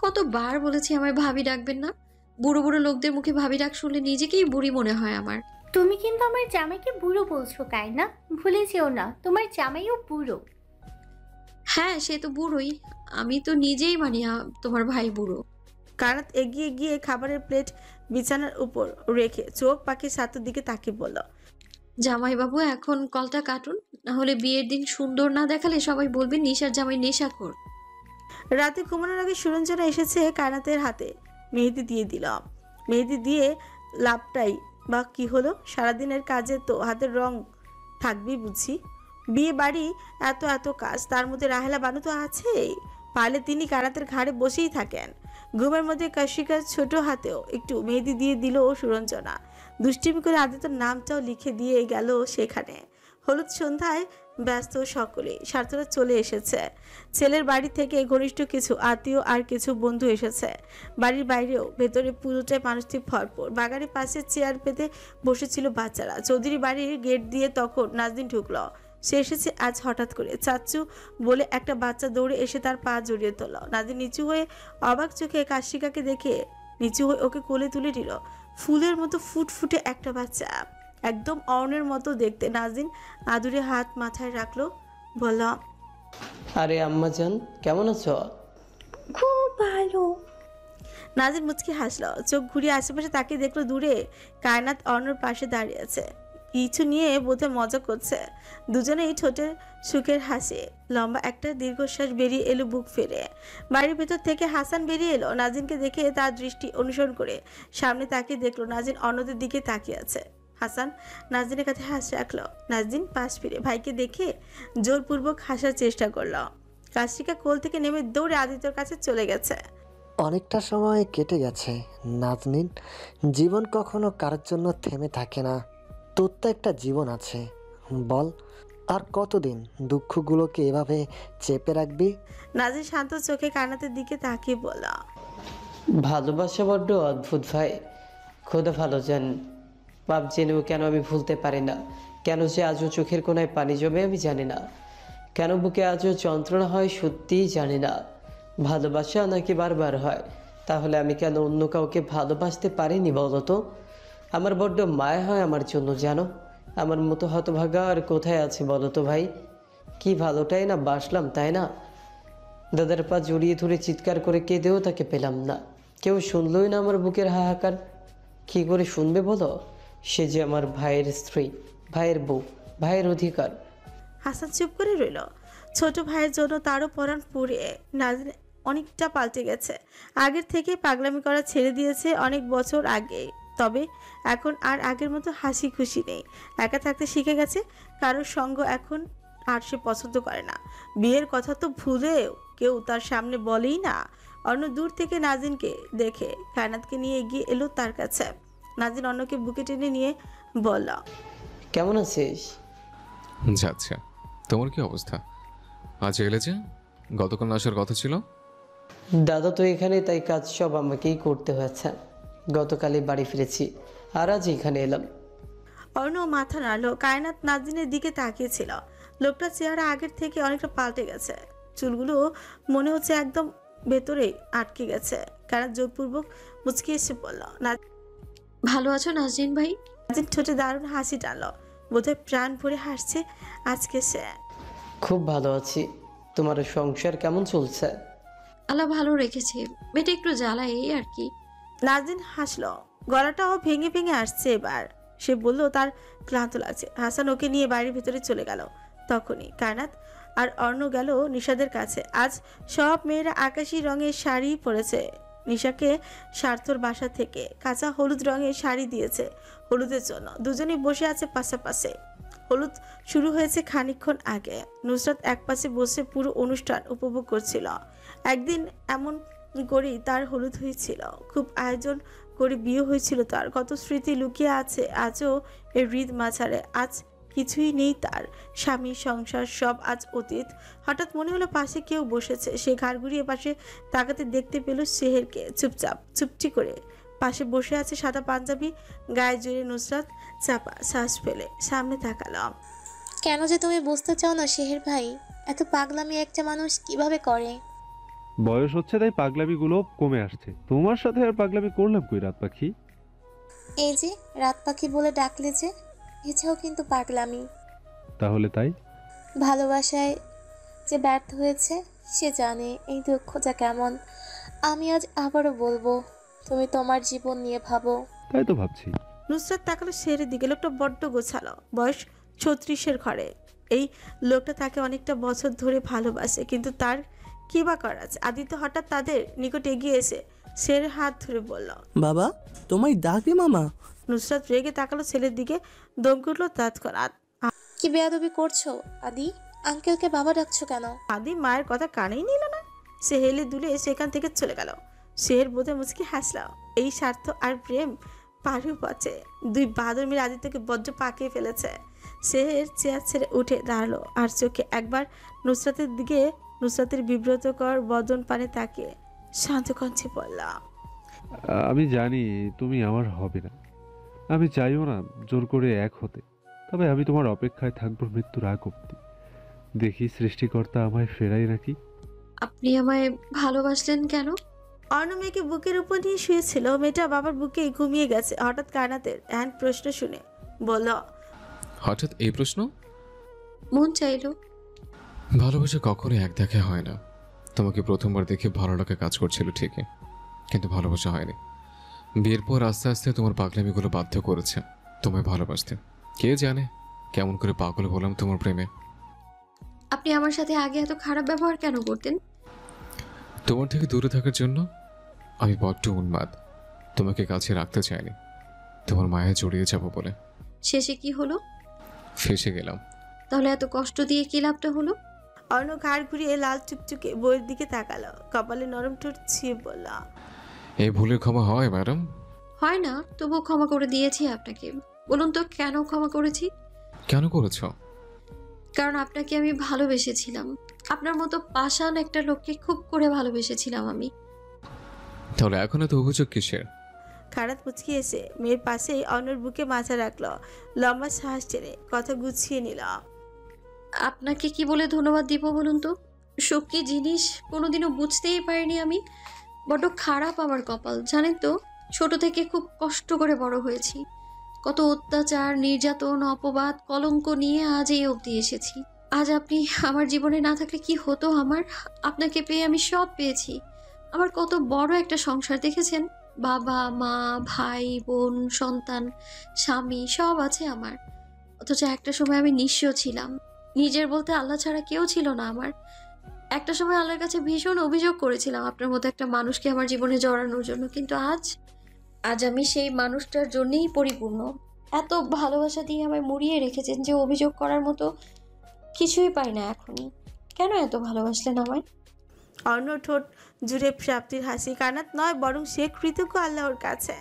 কতবার বলেছি আমায় ভাবি ডাকবেন না? বুড়ো বুড়ো লোকদের মুখে ভাবি ডাক শুনলে নিজেকেই বুড়ি মনে হয় আমার। তুমি কিন্তু আমার জামাইকে বুড়ো বলছো কায়না, ভুলে যেও না তোমার জামাইও বুড়ো। হ্যাঁ, সে তো বুড়োই, আমি তো নিজেই মানি তোমার ভাই বুড়ো। কানাত এগিয়ে গিয়ে খাবারের প্লেট বিছানার উপর রেখে চোখ পাখি সাতুর দিকে তাকিয়ে বলল, জামাইবাবু এখন কলটা কাটুন, না হলে বিয়ের দিন সুন্দর না দেখালে সবাই বলবে নিশার জামাই নেশাখোর। রাতে ঘুমানোর আগে সুরঞ্জনা এসেছে কানাতের হাতে মেহেদি দিয়ে দিলাম। মেহেদি দিয়ে লাভটাই বা কি হলো? সারাদিনের কাজে তো হাতের রং থাকবেই বুঝি। বিয়ে বাড়ি এত এত কাজ, তার মধ্যে রাহেলা বানু তো আছেই। পারলে তিনি কানাতের ঘাড়ে বসেই থাকেন। ঘুমের মধ্যে কাশিকার ছোট হাতেও একটু মেহেদি দিয়ে দিল সুরঞ্জনা। দুষ্টিমি করে আদিত্যর নামটাও লিখে দিয়ে গেল সেখানে। হলুদ সন্ধ্যায় ব্যস্ত সকলে। স্বার্থরা চলে এসেছে। ছেলের বাড়ি থেকে ঘনিষ্ঠ কিছু আত্মীয় আর কিছু বন্ধু এসেছে। বাড়ির বাইরেও ভেতরে পুরোটাই মানুষটি ভরপুর। বাগানের পাশে চেয়ার পেতে বসেছিল বাচ্চারা। চৌধুরী বাড়ির গেট দিয়ে তখন নাজদিন ঢুকলো। সে এসেছে আজ হঠাৎ করে। চাচ্চু বলে একটা বাচ্চা দৌড়ে এসে তার পা জড়িয়ে তোল। নাজদিন নিচু হয়ে অবাক চোখে কাশিকাকে দেখে নিচু হয়ে ওকে কোলে তুলে নিল। ফুলের মতো ফুটফুটে একটা বাচ্চা, একদম অর্ণের মতো দেখতে। নাজদিন আদুরে হাত মাথায় রাখলো, বলল, আরে আম্মা জান, কেমন আছো? খুব ভালো। নাজদিন মুচকি হাসলো। চোখ ঘুরিয়ে আশেপাশে তাকিয়ে দেখলো দূরে কায়নাত অর্ণর পাশে দাঁড়িয়ে আছে। কিছু নিয়ে বোধহয় মজা করছে। দুজনেই ঠোঁটের সুখের হাসি। লম্বা একটা দীর্ঘশ্বাস বেরিয়ে এলো বুক ফেলে। বাড়ির ভেতর থেকে হাসান বেরিয়ে এলো। নাজিনকে দেখে তার দৃষ্টি অনুসরণ করে সামনে তাকিয়ে দেখলো নাজিন অন্যদের দিকে তাকিয়ে আছে। হাসান নাজদিনের কাছে হাস রাখলো। নাজদিন পাশ ফিরে ভাইকে দেখে জোরপূর্বক হাসার চেষ্টা করলো। কাশিকা কোল থেকে নেমে দৌড়ে আদিত্যর কাছে চলে গেছে। অনেকটা সময় কেটে গেছে নাজনীন, জীবন কখনো কারোর জন্য থেমে থাকে না। তোর তো একটা জীবন আছে, বল, আর কতদিন দুঃখগুলোকে এভাবে চেপে রাখবি? নাজির শান্ত চোখে কায়নাতের দিকে তাকিয়ে বলল, ভালোবাসা বড্ড অদ্ভুত ভাই, খোদা ভালো জান। পাপ জেনেও কেন আমি ভুলতে পারি না, কেন যে আজও চোখের কোনায় পানি জমে আমি জানি না, কেন বুকে আজও যন্ত্রণা হয় সত্যিই জানি না। ভালোবাসা নাকি বারবার হয়, তাহলে আমি কেন অন্য কাউকে ভালোবাসতে পারিনি বলো তো? আমার বড্ড মায়া হয় আমার জন্য, জানো। আমার মতো হতভাগা আর কোথায় আছে বলো তো ভাই? কি ভালোটাই না বাসলাম, তাই না? দাদার পা জড়িয়ে ধরে চিৎকার করে কেঁদেও তাকে পেলাম না, কেউ শুনলই না আমার বুকের হাহাকার। কি করে শুনবে বলো? সে যে আমার ভাইয়ের স্ত্রী, ভাইয়ের বউ, ভাইয়ের অধিকার। হাসান চুপ করে রইল। ছোট ভাইয়ের জন্য তারও পরাণ পুড়ে। নাজির অনেকটা পাল্টে গেছে, আগের থেকে পাগলামি করা ছেড়ে দিয়েছে অনেক বছর আগে। তবে এখন আর আগের মতো হাসি খুশি নেই, একা থাকতে শিখে গেছে। কারোর সঙ্গ এখন আর সে পছন্দ করে না। বিয়ের কথা তো ভুলেও কেউ তার সামনে বলেই না। অন্য দূর থেকে নাজিনকে দেখে কায়নাতকে নিয়ে এগিয়ে এলো তার কাছে। নাজিন অন্যকে বুকে টেনে নিয়ে বলল, কেমন আছিস? যাচ্ছে। তোমার কি অবস্থা? আজ এলে যে? গতকাল আসার কথা ছিল। দাদা তো এখানে, তাই কাজ সব আমাকেই করতে হয়েছে। গতকালই বাড়ি ফিরেছি আর আজ এখানে এলাম। অর্ণ মাথা নাড়লো। কায়নাত নাজিনের দিকে তাকিয়েছিল। লোকটার চেহারা আগের থেকে অনেকটা পাল্টে গেছে, চুলগুলো মনে হচ্ছে একদম ভেতরে আটকে গেছে। কায়নাত জোরপূর্বক মুচকি এসে বলল, ভালো আছো নাজরিন ভাই? নাজিন ঠোঁটে দারুণ হাসি টানলো, বোধহয় প্রাণ ভরে হাসছে আজকে সে। খুব ভালো আছি, তোমার সংসার কেমন চলছে? আল্লাহ ভালো রেখেছে, মেয়েটা একটু জ্বালায় এই আর কি। নাজিন হাসলো, গলাটাও ভেঙে ভেঙে আসছে এবার। সে বলল তার ক্লান্ত লাগছে। হাসান ওকে নিয়ে বাড়ির ভিতরে চলে গেল। তখনই কায়নাত আর অর্ণ গেল নিশাদের কাছে। আজ সব মেয়েরা আকাশি রঙের শাড়ি পরেছে। নিশাকে স্বার্থর বাসা থেকে কাঁচা হলুদ রঙের শাড়ি দিয়েছে হলুদের জন্য। দুজনেই বসে আছে পাশাপাশি। হলুদ শুরু হয়েছে খানিকক্ষণ আগে। নুসরাত একপাশে বসে পুরো অনুষ্ঠান উপভোগ করছিল। একদিন এমন করেই তার হলুদ হয়েছিল, খুব আয়োজন করে বিয়ে হয়েছিল তার। কত স্মৃতি লুকিয়ে আছে আজও এর হৃদ মাঝারে। আজ কিছুই নেই তার, স্বামী সংসার সব আজ অতীত। হঠাৎ মনে হলো পাশে কেউ বসেছে। সে ঘাড় ঘুরিয়ে পাশে তাকাতে দেখতে পেল সেহেরকে চুপচাপ চুপটি করে পাশে বসে আছে সাদা পাঞ্জাবি গায়ে জড়িয়ে। নুসরাত চাপা শ্বাস ফেলে সামনে তাকালাম। কেন যে তুমি বুঝতে চাও না শেহের ভাই, এত পাগলামি একটা মানুষ কিভাবে করে? বয়স হচ্ছে তাই পাগলামিগুলো কমে আসছে। তোমার সাথে আর পাগলামি করলাম কই রাত পাখি? এই যে রাত পাখি বলে ডাকলে যে, এছাড়াও কিন্তু পাগলামি। তাহলে তাই? ভালোবাসায় যে ব্যর্থ হয়েছে সে জানে এই দুঃখটা কেমন। আমি আজ আবারও বলবো, তুমি তোমার জীবন নিয়ে ভাবো। তাই তো ভাবছি। নুসরাত তাকালো শেরের দিকে। লোকটা বড্ড গোছালো, বয়স 36-এর ঘরে। এই লোকটা তাকে অনেকটা বছর ধরে ভালোবাসে, কিন্তু তার কি বা করা আছে? আদিত্য হঠাৎ তাদের নিকট এগিয়ে এসে শেরের হাত ধরে বলল, বাবা তোমায় ডাকে মামা। নুসরাত রেগে তাকালো ছেলের দিকে, দমকে উঠলো তৎক্ষণাৎ। কি বেয়াদবি করছো আদি? আঙ্কেলকে বাবা ডাকছো কেন? আদি মায়ের কথা কানেই নিল না। সে হেলে দুলে সেখান থেকে চলে গেল। শের বোধে মুচকি হাসলো। এই স্বার্থ আর প্রেম পারু পচে দুই বাদর মিলে আদিত্যকে বজ্র পাকিয়ে ফেলেছে। শের চেয়ার ছেড়ে উঠে দাঁড়ালো আর চোখে একবার নুসরাতের দিকে, নুসরাতের বিব্রতকর বদন পানে তাকিয়ে শান্ত কণ্ঠে বললাম, আমি জানি তুমি আমার হবে না, আমি চাইও না জোর করে এক হতে। তবে আমি তোমার অপেক্ষায় থাকবো মৃত্যুর আগ অব্দি। দেখি সৃষ্টিকর্তা আমায় ফেরাই নাকি। আপনি আমায় ভালোবাসলেন কেন? অর্ণ মেয়েকে বুকের উপর নিয়ে শুয়েছিল। মেয়েটা বাবার বুকে ঘুমিয়ে গেছে। হঠাৎ কায়নাতের এহেন প্রশ্ন শুনে বলল, হঠাৎ এই প্রশ্ন? মন চাইলো। ভালোবাসা কখনো এক দেখা হয় না। তোমাকে প্রথমবার দেখে ভালো লাগা কাজ করছিল ঠিকই, কিন্তু ভালোবাসা হয়নি। বিয়ের পর আস্তে আস্তে তোমার পাগলামিগুলো বাধ্য করেছে তোমায় ভালোবাসতে। কে জানে কেমন করে পাগল হলাম তোমার প্রেমে। আপনি আমার সাথে আগে এত খারাপ ব্যবহার কেন করতেন? তোমার থেকে দূরে থাকার জন্য। আমি বড্ড উন্মাদ, তোমাকে কাছে রাখতে চাইনি, তোমার মায়া জড়িয়ে যাব বলে। শেষে কি হলো? ফেসে গেলাম। তাহলে এত কষ্ট দিয়ে কি লাভটা হলো? অর্ণ ঘাড় ঘুরিয়ে লাল চুকচুকে বইয়ের দিকে তাকালো, কপালে নরম ঠোঁট ছিঁড়ে বলল, এই ভুলের ক্ষমা হয় ম্যাডাম? হয় না, তবুও ক্ষমা করে দিয়েছি আপনাকে। বলুন তো কেন ক্ষমা করেছি? কেন করেছো? কারণ আপনাকে আমি ভালোবেসেছিলাম। আপনার মতো পাষাণ একটা লোককে খুব করে ভালোবেসেছিলাম আমি। তাহলে এখন এত অভিযোগ কিসের? খারাপ মুচকি এসে মেয়ের পাশেই অন্যর বুকে মাথা রাখলো, লম্বা শ্বাস টেনে কথা গুছিয়ে নিল। আপনাকে কি বলে ধন্যবাদ দিব বলুন তো? সুখ কি জিনিস কোনোদিনও বুঝতেই পারিনি আমি। বড্ড খারাপ আমার কপাল, জানেন তো? ছোট থেকে খুব কষ্ট করে বড় হয়েছি। কত অত্যাচার, নির্যাতন, অপবাদ, কলঙ্ক নিয়ে আজ এই অবধি এসেছি। আজ আপনি আমার জীবনে না থাকলে কি হতো আমার? আপনাকে পেয়ে আমি সব পেয়েছি। আমার কত বড় একটা সংসার দেখেছেন। বাবা, মা, ভাই, বোন, সন্তান, স্বামী সব আছে আমার। অথচ একটা সময় আমি নিঃস্ব ছিলাম। নিজের বলতে আল্লাহ ছাড়া কেউ ছিল না আমার। একটা সময় আল্লাহর কাছে ভীষণ অভিযোগ করেছিলাম আপনার মতো একটা মানুষকে আমার জীবনে জড়ানোর জন্য। কিন্তু আজ আমি সেই মানুষটার জন্যই পরিপূর্ণ। এত ভালোবাসা দিয়ে আমায় মুড়িয়ে রেখেছেন যে অভিযোগ করার মতো কিছুই পাই না এখনই। কেন এত ভালোবাসলেন আমায়? অন্য ঠোঁট জুড়ে প্রাপ্তির হাসি। কানাত নয়, বরং সে কৃতজ্ঞ আল্লাহর কাছে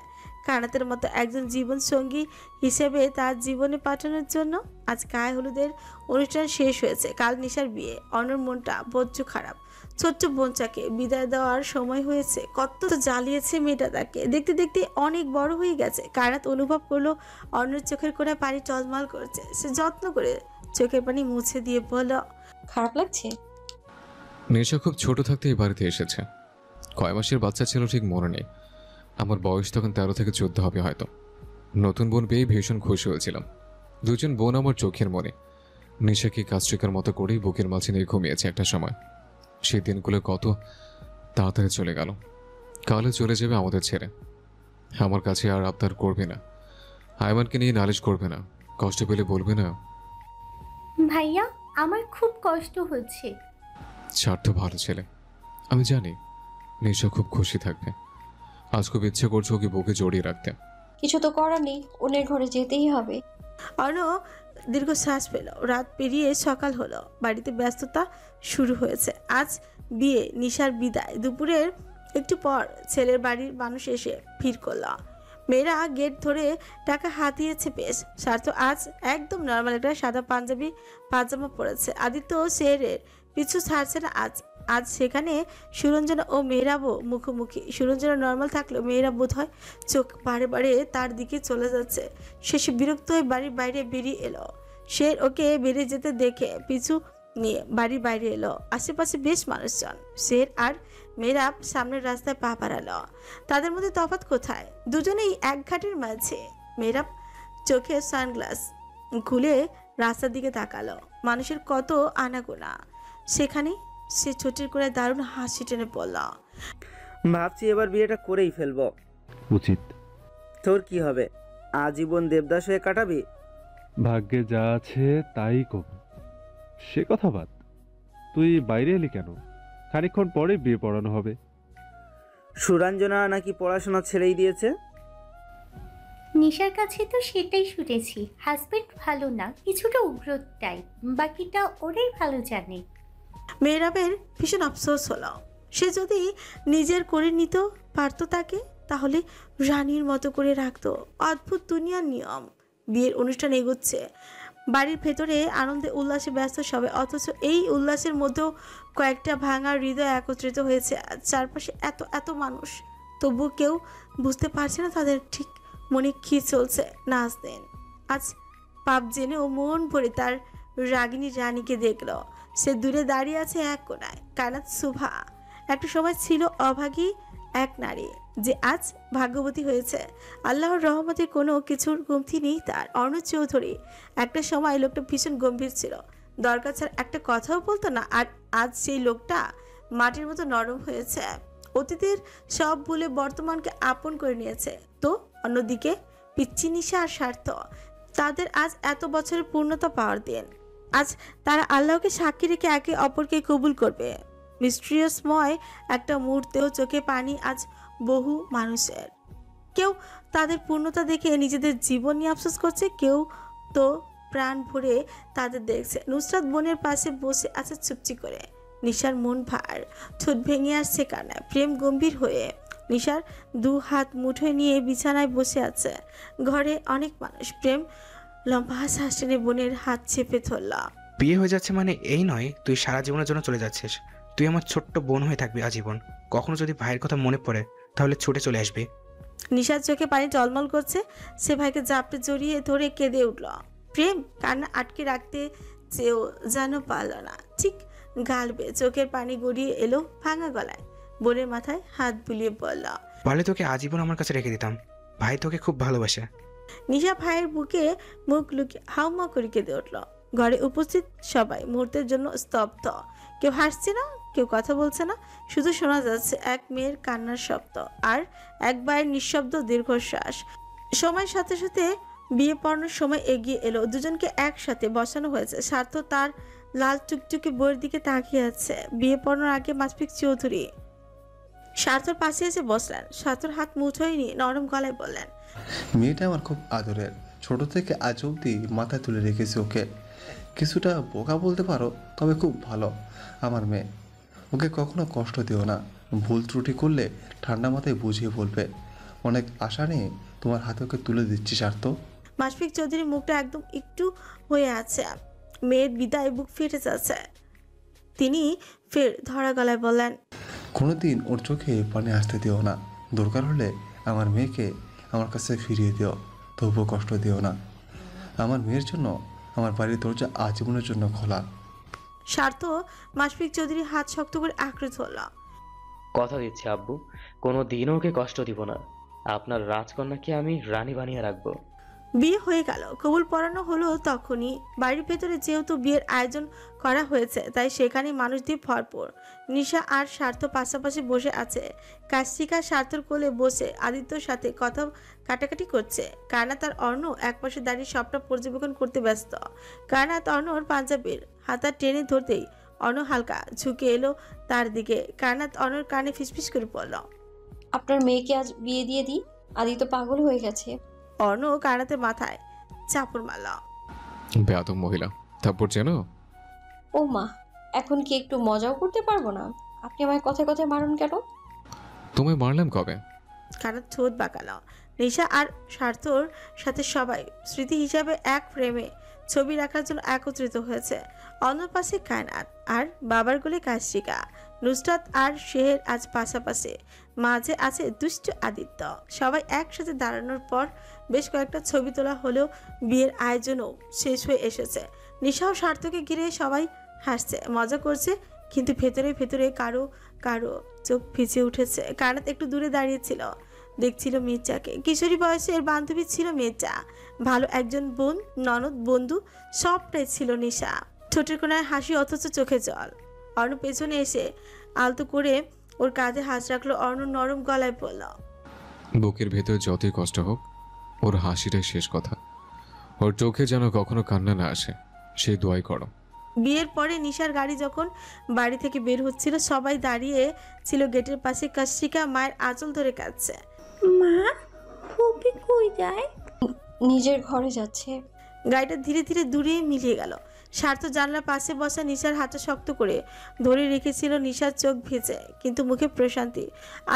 কানাতের মতো একজন জীবন সঙ্গী হিসেবে তার জীবনে পাঠানোর জন্য। আজ গায়ে হলুদের অনুষ্ঠান শেষ হয়েছে, কাল নিশার বিয়ে। অন্যর মনটা বজ্র খারাপ। ছোট্ট বোনটাকে বিদায় দেওয়ার সময় হয়েছে। কত জ্বালিয়েছে মেয়েটা তাকে। দেখতে দেখতে অনেক বড় হয়ে গেছে। কানাত অনুভব করলো অন্যের চোখের কোণায় পানি টলমল করছে। সে যত্ন করে চোখের পানি মুছে দিয়ে বলল, খারাপ লাগছে? নেশা খুব ছোট থাকতে এই বাড়িতে এসেছে। কয় মাসের বাচ্চা ছিল ঠিক মনে নেই। আমার বয়স তখন 13 থেকে 14 হবে হয়তো। নতুন বোন পেয়ে ভীষণ খুশি হয়েছিলাম। দুজন বোন আমার চোখের মনে। নেশাকে কাজটিকার মতো করেই বুকের মাঝে নিয়ে ঘুমিয়েছে একটা সময়। সেই দিনগুলো কত তাড়াতাড়ি চলে গেল। কালে চলে যাবে আমাদের ছেড়ে। আমার কাছে আর আবদার করবে না, আয়মানকে নিয়ে নালিশ করবে না, কষ্ট পেলে বলবে না। ভাইয়া, আমার খুব কষ্ট হচ্ছে। ছাড় তো, ভালো ছেলে। আমি জানি নেশা খুব খুশি থাকবে। আজ খুব ইচ্ছে করছে ওকে বুকে জড়িয়ে রাখতে। কিছু তো করার নেই, অন্যের ঘরে যেতেই হবে। অর্ণ দীর্ঘশ্বাস পেল। রাত পেরিয়ে সকাল হলো। বাড়িতে ব্যস্ততা শুরু হয়েছে। আজ বিয়ে, নিশার বিদায়। দুপুরের একটু পর ছেলের বাড়ির মানুষ এসে ভিড় করল। মেয়েরা গেট ধরে টাকা হাতিয়েছে বেশ। স্বার্থ আজ একদম নর্মাল একটা সাদা পাঞ্জাবি পাজামা পরেছে। আদিত্য শেরের পিছু ছাড়ছে না আজ। আজ সেখানে সুরঞ্জনা ও মেয়েরাবও মুখোমুখি। সুরঞ্জনা নর্মাল থাকলেও মেয়েরা বোধ হয় চোখ বারে বারে তার দিকে চলে যাচ্ছে। শেষে বিরক্ত হয়ে বাড়ির বাইরে বেরিয়ে এলো। শের ওকে বেরিয়ে যেতে দেখে পিছু নিয়ে বাড়ির বাইরে এলো। আশেপাশে বেশ মানুষজন। শের আর মেয়েরাব সামনের রাস্তায় পা বাড়ালো। তাদের মধ্যে তফাৎ কোথায়? দুজনেই এক ঘাটের মাঝে। মেয়েরাব চোখে সানগ্লাস খুলে রাস্তার দিকে তাকালো। মানুষের কত আনাগোনা সেখানে। সে ছোটির করে দারুণ হাসি টেনে পড়ল। ভাবছি এবার বিয়েটা করেই ফেলবো। উচিত। তোর কি হবে? আজীবন দেবদাস হয়ে কাটাবি? ভাগ্যে যা আছে তাই কব। সে কথা বাদ, তুই বাইরে এলি কেন? খানিকক্ষণ পরে বিয়ে পড়ানো হবে। সুরঞ্জনা নাকি পড়াশোনা ছেড়েই দিয়েছে। নিশার কাছে তো সেটাই শুনেছি। হাজবেন্ড ভালো না, কিছুটা উগ্র টাইপ। বাকিটা ওরাই ভালো জানে। মেয়েরাবের ভীষণ আফসোস হলো। সে যদি নিজের করে নিত পারতো তাকে, তাহলে রানীর মতো করে রাখতো। অদ্ভুত দুনিয়ার নিয়ম। বিয়ের অনুষ্ঠান এগোচ্ছে। বাড়ির ভেতরে আনন্দে উল্লাসে ব্যস্ত সবাই। অথচ এই উল্লাসের মধ্যেও কয়েকটা ভাঙা হৃদয় একত্রিত হয়েছে। চারপাশে এত এত মানুষ, তবু কেউ বুঝতে পারছে না তাদের ঠিক মনে কী চলছে। নাচ দেন আজ পাপ জেনেও মন ভরে তার রাগিনী রানীকে দেখল। সে দূরে দাঁড়িয়ে আছে এক কোণায়। কানাত সুভা একটা সময় ছিল অভাগী এক নারী, যে আজ ভাগ্যবতী হয়েছে। আল্লাহর রহমতে কোনো কিছুর কমতি নেই তার। অর্ণ চৌধুরী একটা সময় লোকটা ভীষণ গম্ভীর ছিল, দরকার ছাড়া একটা কথাও বলতো না। আর আজ সেই লোকটা মাটির মতো নরম হয়েছে। অতীতের সব ভুলে বর্তমানকে আপন করে নিয়েছে। তো অন্যদিকে পিচ্চি নিশা আর স্বার্থ, তাদের আজ এত বছরের পূর্ণতা পাওয়ার দিন। আজ তারা আল্লাহকে সাক্ষী রেখে একে অপরকে কবুল করবে। মিস্ট্রিয়াসময় একটা মুহূর্তেও চোখে পানি আজ বহু মানুষের। কেউ তাদের পূর্ণতা দেখে নিজেদের জীবন নিয়ে আফসোস করছে, কেউ তো প্রাণ ভরে তাদের দেখছে। নুসরাত বোনের পাশে বসে আছে চুপচি করে। নিশার মন ভার, ঠোঁট ভেঙে আসছে কান্নায়। প্রেম গম্ভীর হয়ে নিশার 2 হাত মুঠোয় নিয়ে বিছানায় বসে আছে। ঘরে অনেক মানুষ। প্রেম লম্বা শ্বাস টেনে বোনের হাত চেপে ধরল। বিয়ে হয়ে যাচ্ছে মানে এই নয় তুই সারা জীবনের জন্য চলে যাচ্ছিস। তুই আমার ছোট্ট বোন হয়ে থাকবি আজীবন। কখনো যদি ভাইয়ের কথা মনে পড়ে তাহলে ছুটে চলে আসবি। নিশার চোখে পানি টলমল করছে। সে ভাইকে জাপটে জড়িয়ে ধরে কেঁদে উঠল। প্রেম কান্না আটকে রাখতে চেয়েও যেন পারল না। ঠিক গাল বেয়ে চোখের পানি গড়িয়ে এলো ভাঙা গলায়। বোনের মাথায় হাত বুলিয়ে বলল, পারলে তোকে আজীবন আমার কাছে রেখে দিতাম। ভাই তোকে খুব ভালোবাসে। নিশা ভাইয়ের বুকে মুখ লুকিয়ে হাউমা করে কেঁদে উঠল। ঘরে উপস্থিত সবাই মুহূর্তের জন্য স্তব্ধ। কেউ হাসছে না, কেউ কথা বলছে না, শুধু শোনা যাচ্ছে এক মেয়ের কান্নার শব্দ আর এক ভাইয়ের নিঃশব্দ দীর্ঘশ্বাস। সময়ের সাথে সাথে বিয়ে পড়ানোর সময় এগিয়ে এলো। দুজনকে একসাথে বসানো হয়েছে। স্বার্থ তার লাল টুকটুকে বইয়ের দিকে তাকিয়ে আছে। বিয়ে পড়ানোর আগে মাসফিক চৌধুরী স্বার্থর পাশে এসে বসলেন। স্বার্থর হাত মুঠোয় নিয়ে নরম গলায় বললেন, মেয়েটা আমার খুব আদরের, ছোট থেকে আজ অবধি মাথায় তুলে রেখেছি ওকে। কিছুটা বোকা বলতে পারো, তবে খুব ভালো আমার মেয়ে। ওকে কখনো কষ্ট দিও না। ভুল ত্রুটি করলে ঠান্ডা মাথায় বুঝিয়ে বলবে। অনেক আশা নিয়ে তোমার হাতে ওকে তুলে দিচ্ছি স্বার্থ। মাসফিক চৌধুরীর মুখটা একদম একটু হয়ে আছে। মেয়ের বিদায় বুক ফেটে যাচ্ছে। তিনি ফের ধরা গলায় বললেন, কোনোদিন ওর চোখে পানি আসতে দিও না। দরকার হলে আমার মেয়েকে আমার কাছে ফিরিয়ে দিও, তবুও কষ্ট দিও না। আমার মেয়ের জন্য আমার বাড়ির দরজা আজীবনের জন্য খোলা। স্বার্থ মাসফিক চৌধুরী হাত শক্ত করে আঁকড়ে ধরল। কথা দিচ্ছি আব্বু, কোনো দিনও ওকে কষ্ট দিব না। আপনার রাজকন্যাকে আমি রানী বানিয়ে রাখবো। বিয়ে হয়ে গেল, কবুল পড়ানো হলো তখনই। বাড়ির ভেতরে যেহেতু বিয়ের আয়োজন করা হয়েছে তাই সেখানে মানুষ দিয়ে ভরপুর। নিশা আর স্বার্থ পাশাপাশি বসে আছে। কাশিকা স্বার্থর কোলে বসে আদিত্যর সাথে কথা কাটাকাটি করছে। কায়নাত আর অর্ণ একপাশে দাঁড়িয়ে সবটা পর্যবেক্ষণ করতে ব্যস্ত। কায়নাত অর্ণর পাঞ্জাবির হাতা টেনে ধরতেই অর্ণ হালকা ঝুঁকে এলো তার দিকে। কায়নাত অর্ণর কানে ফিসফিস করে বলল, আপনার মেয়েকে আজ বিয়ে দিয়ে দিই, আদিত্য পাগল হয়ে গেছে। অর্ণ কায়নাতের মাথায় চাপড় মারল। বেয়াদব মহিলা, তারপর যেন। ও মা, এখন কি একটু মজাও করতে পারবো না? আপনি আমায় কথায় কথায় মারুন কেন? তোমায় মারলাম কবে? কায়নাত ঠোঁট বাঁকালো। নিশা আর স্বার্থর সাথে সবাই স্মৃতি হিসাবে এক ফ্রেমে ছবি রাখার জন্য একত্রিত হয়েছে। অন্য পাশে কায়নাত আর বাবার কোলে কাশিকা। নুসরাত আর শেহের আজ পাশাপাশি, মাঝে আছে দুষ্ট আদিত্য। সবাই একসাথে দাঁড়ানোর পর বেশ কয়েকটা ছবি তোলা হলেও বিয়ের আয়োজনও শেষ হয়ে এসেছে। নিশা ও স্বার্থকে ঘিরে সবাই হাসছে, মজা করছে, কিন্তু ভেতরে ভেতরে কারো কারো চোখ ভিজে উঠেছে। কায়নাত একটু দূরে দাঁড়িয়েছিল, দেখছিল মির্জাকে। কিশোরী বয়সের বান্ধবী ছিল মির্জা, ভালো একজন বোন, ননদ, বন্ধু, সবটাই ছিল নিশা। ঠোঁটের কোনায় হাসি অথচ চোখে জল। অর্ণ পেছনে এসে আলতো করে ওর কাঁধে হাত রাখলো। অর্ণ নরম গলায় বলল, বুকের ভেতর যতই কষ্ট হোক, ওর হাসিটাই শেষ কথা। ওর চোখে যেন কখনো কান্না না আসে, সেই দোয়াই করো। বিয়ের পরে নিশার গাড়ি যখন বাড়ি থেকে বের হচ্ছিল সবাই দাঁড়িয়ে ছিল গেটের পাশে। কাশিকা মায়ের আঁচল ধরে কাঁদছে। মা, ফুপি কই যায়? নিজের ঘরে যাচ্ছে। গাড়িটা ধীরে ধীরে দূরে মিলিয়ে গেল। স্বার্থ জানলার পাশে বসা নিশার হাতটা শক্ত করে ধরে রেখেছিল। নিশার চোখ ভেজে কিন্তু মুখে প্রশান্তি।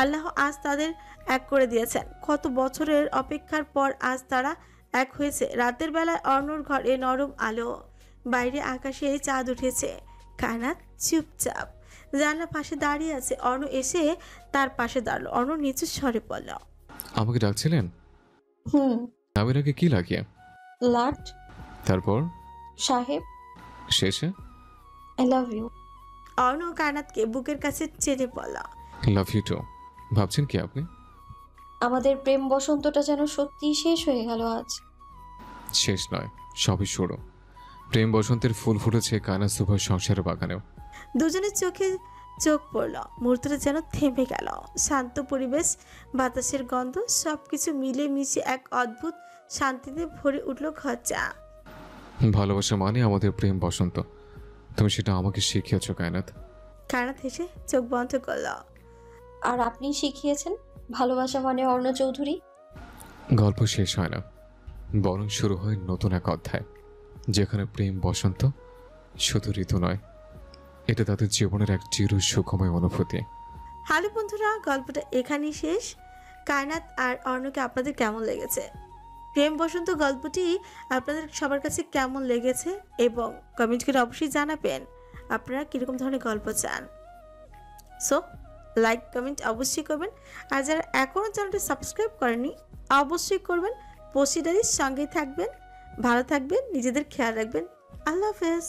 আল্লাহ আজ তাদের এক করে দিয়েছেন। কত বছরের অপেক্ষার পর আজ তারা এক হয়েছে। রাতের বেলায় অর্ণর ঘরে নরম আলো, বাইরে আকাশে চাঁদ উঠেছে। কায়নাত চুপচাপ জানলার পাশে দাঁড়িয়ে আছে। অর্ণ এসে তার পাশে দাঁড়ালো। অর্ণ নিচু স্বরে বলল, আমাকে ডাকছিলেন? আমি নাকি কি লাগিয়ে? লাট। তারপর সাহেব। শেষে আই লাভ ইউ। অর্ণ কায়নাতকে বুকের কাছে চেনে বলল, লাভ ইউ টু। ভাবছেন কি আপনি? আমাদের প্রেম বসন্তটা যেন সত্যিই শেষ হয়ে গেল আজ। শেষ নয়, সবই শুরু। প্রেম বসন্তের ফুল ফুটেছে কায়নাত সুভার সংসারের বাগানেও। দুজনের চোখে চোখ পড়ল। মুহূর্তটা যেন থেমে গেল। শান্ত পরিবেশ, বাতাসের গন্ধ, সবকিছু মিলে মিশে এক অদ্ভুত শান্তিতে ভরে উঠল ঘরটা। ভালোবাসা মানে আমাদের প্রেম বসন্ত। তুমি সেটা আমাকে শিখিয়েছ কায়নাত। কায়নাত হেসে চোখ বন্ধ করল। আর আপনি শিখিয়েছেন ভালোবাসা মানে অর্ণ চৌধুরী। গল্প শেষ হয় না, বরং শুরু হয় নতুন এক অধ্যায়, যেখানে প্রেম বসন্ত শুধু ঋতু নয়, এটা তাদের জীবনের এক চির সুখময় অনুভূতি। হ্যালো বন্ধুরা, গল্পটা এখানেই শেষ। কায়নাত আর অর্ণকে আপনাদের কেমন লেগেছে প্রেম বসন্ত গল্পটি আপনাদের সবার কাছে কেমন লেগেছে এবং কমেন্ট করে অবশ্যই জানাবেন আপনারা কীরকম ধরনের গল্প চান। সো লাইক কমেন্ট অবশ্যই করবেন, আর যারা এখনও চ্যানেলটি সাবস্ক্রাইব করেনি অবশ্যই করবেন। পসি ডায়েরির সঙ্গেই থাকবেন, ভালো থাকবেন, নিজেদের খেয়াল রাখবেন। আল্লাহ হাফেজ।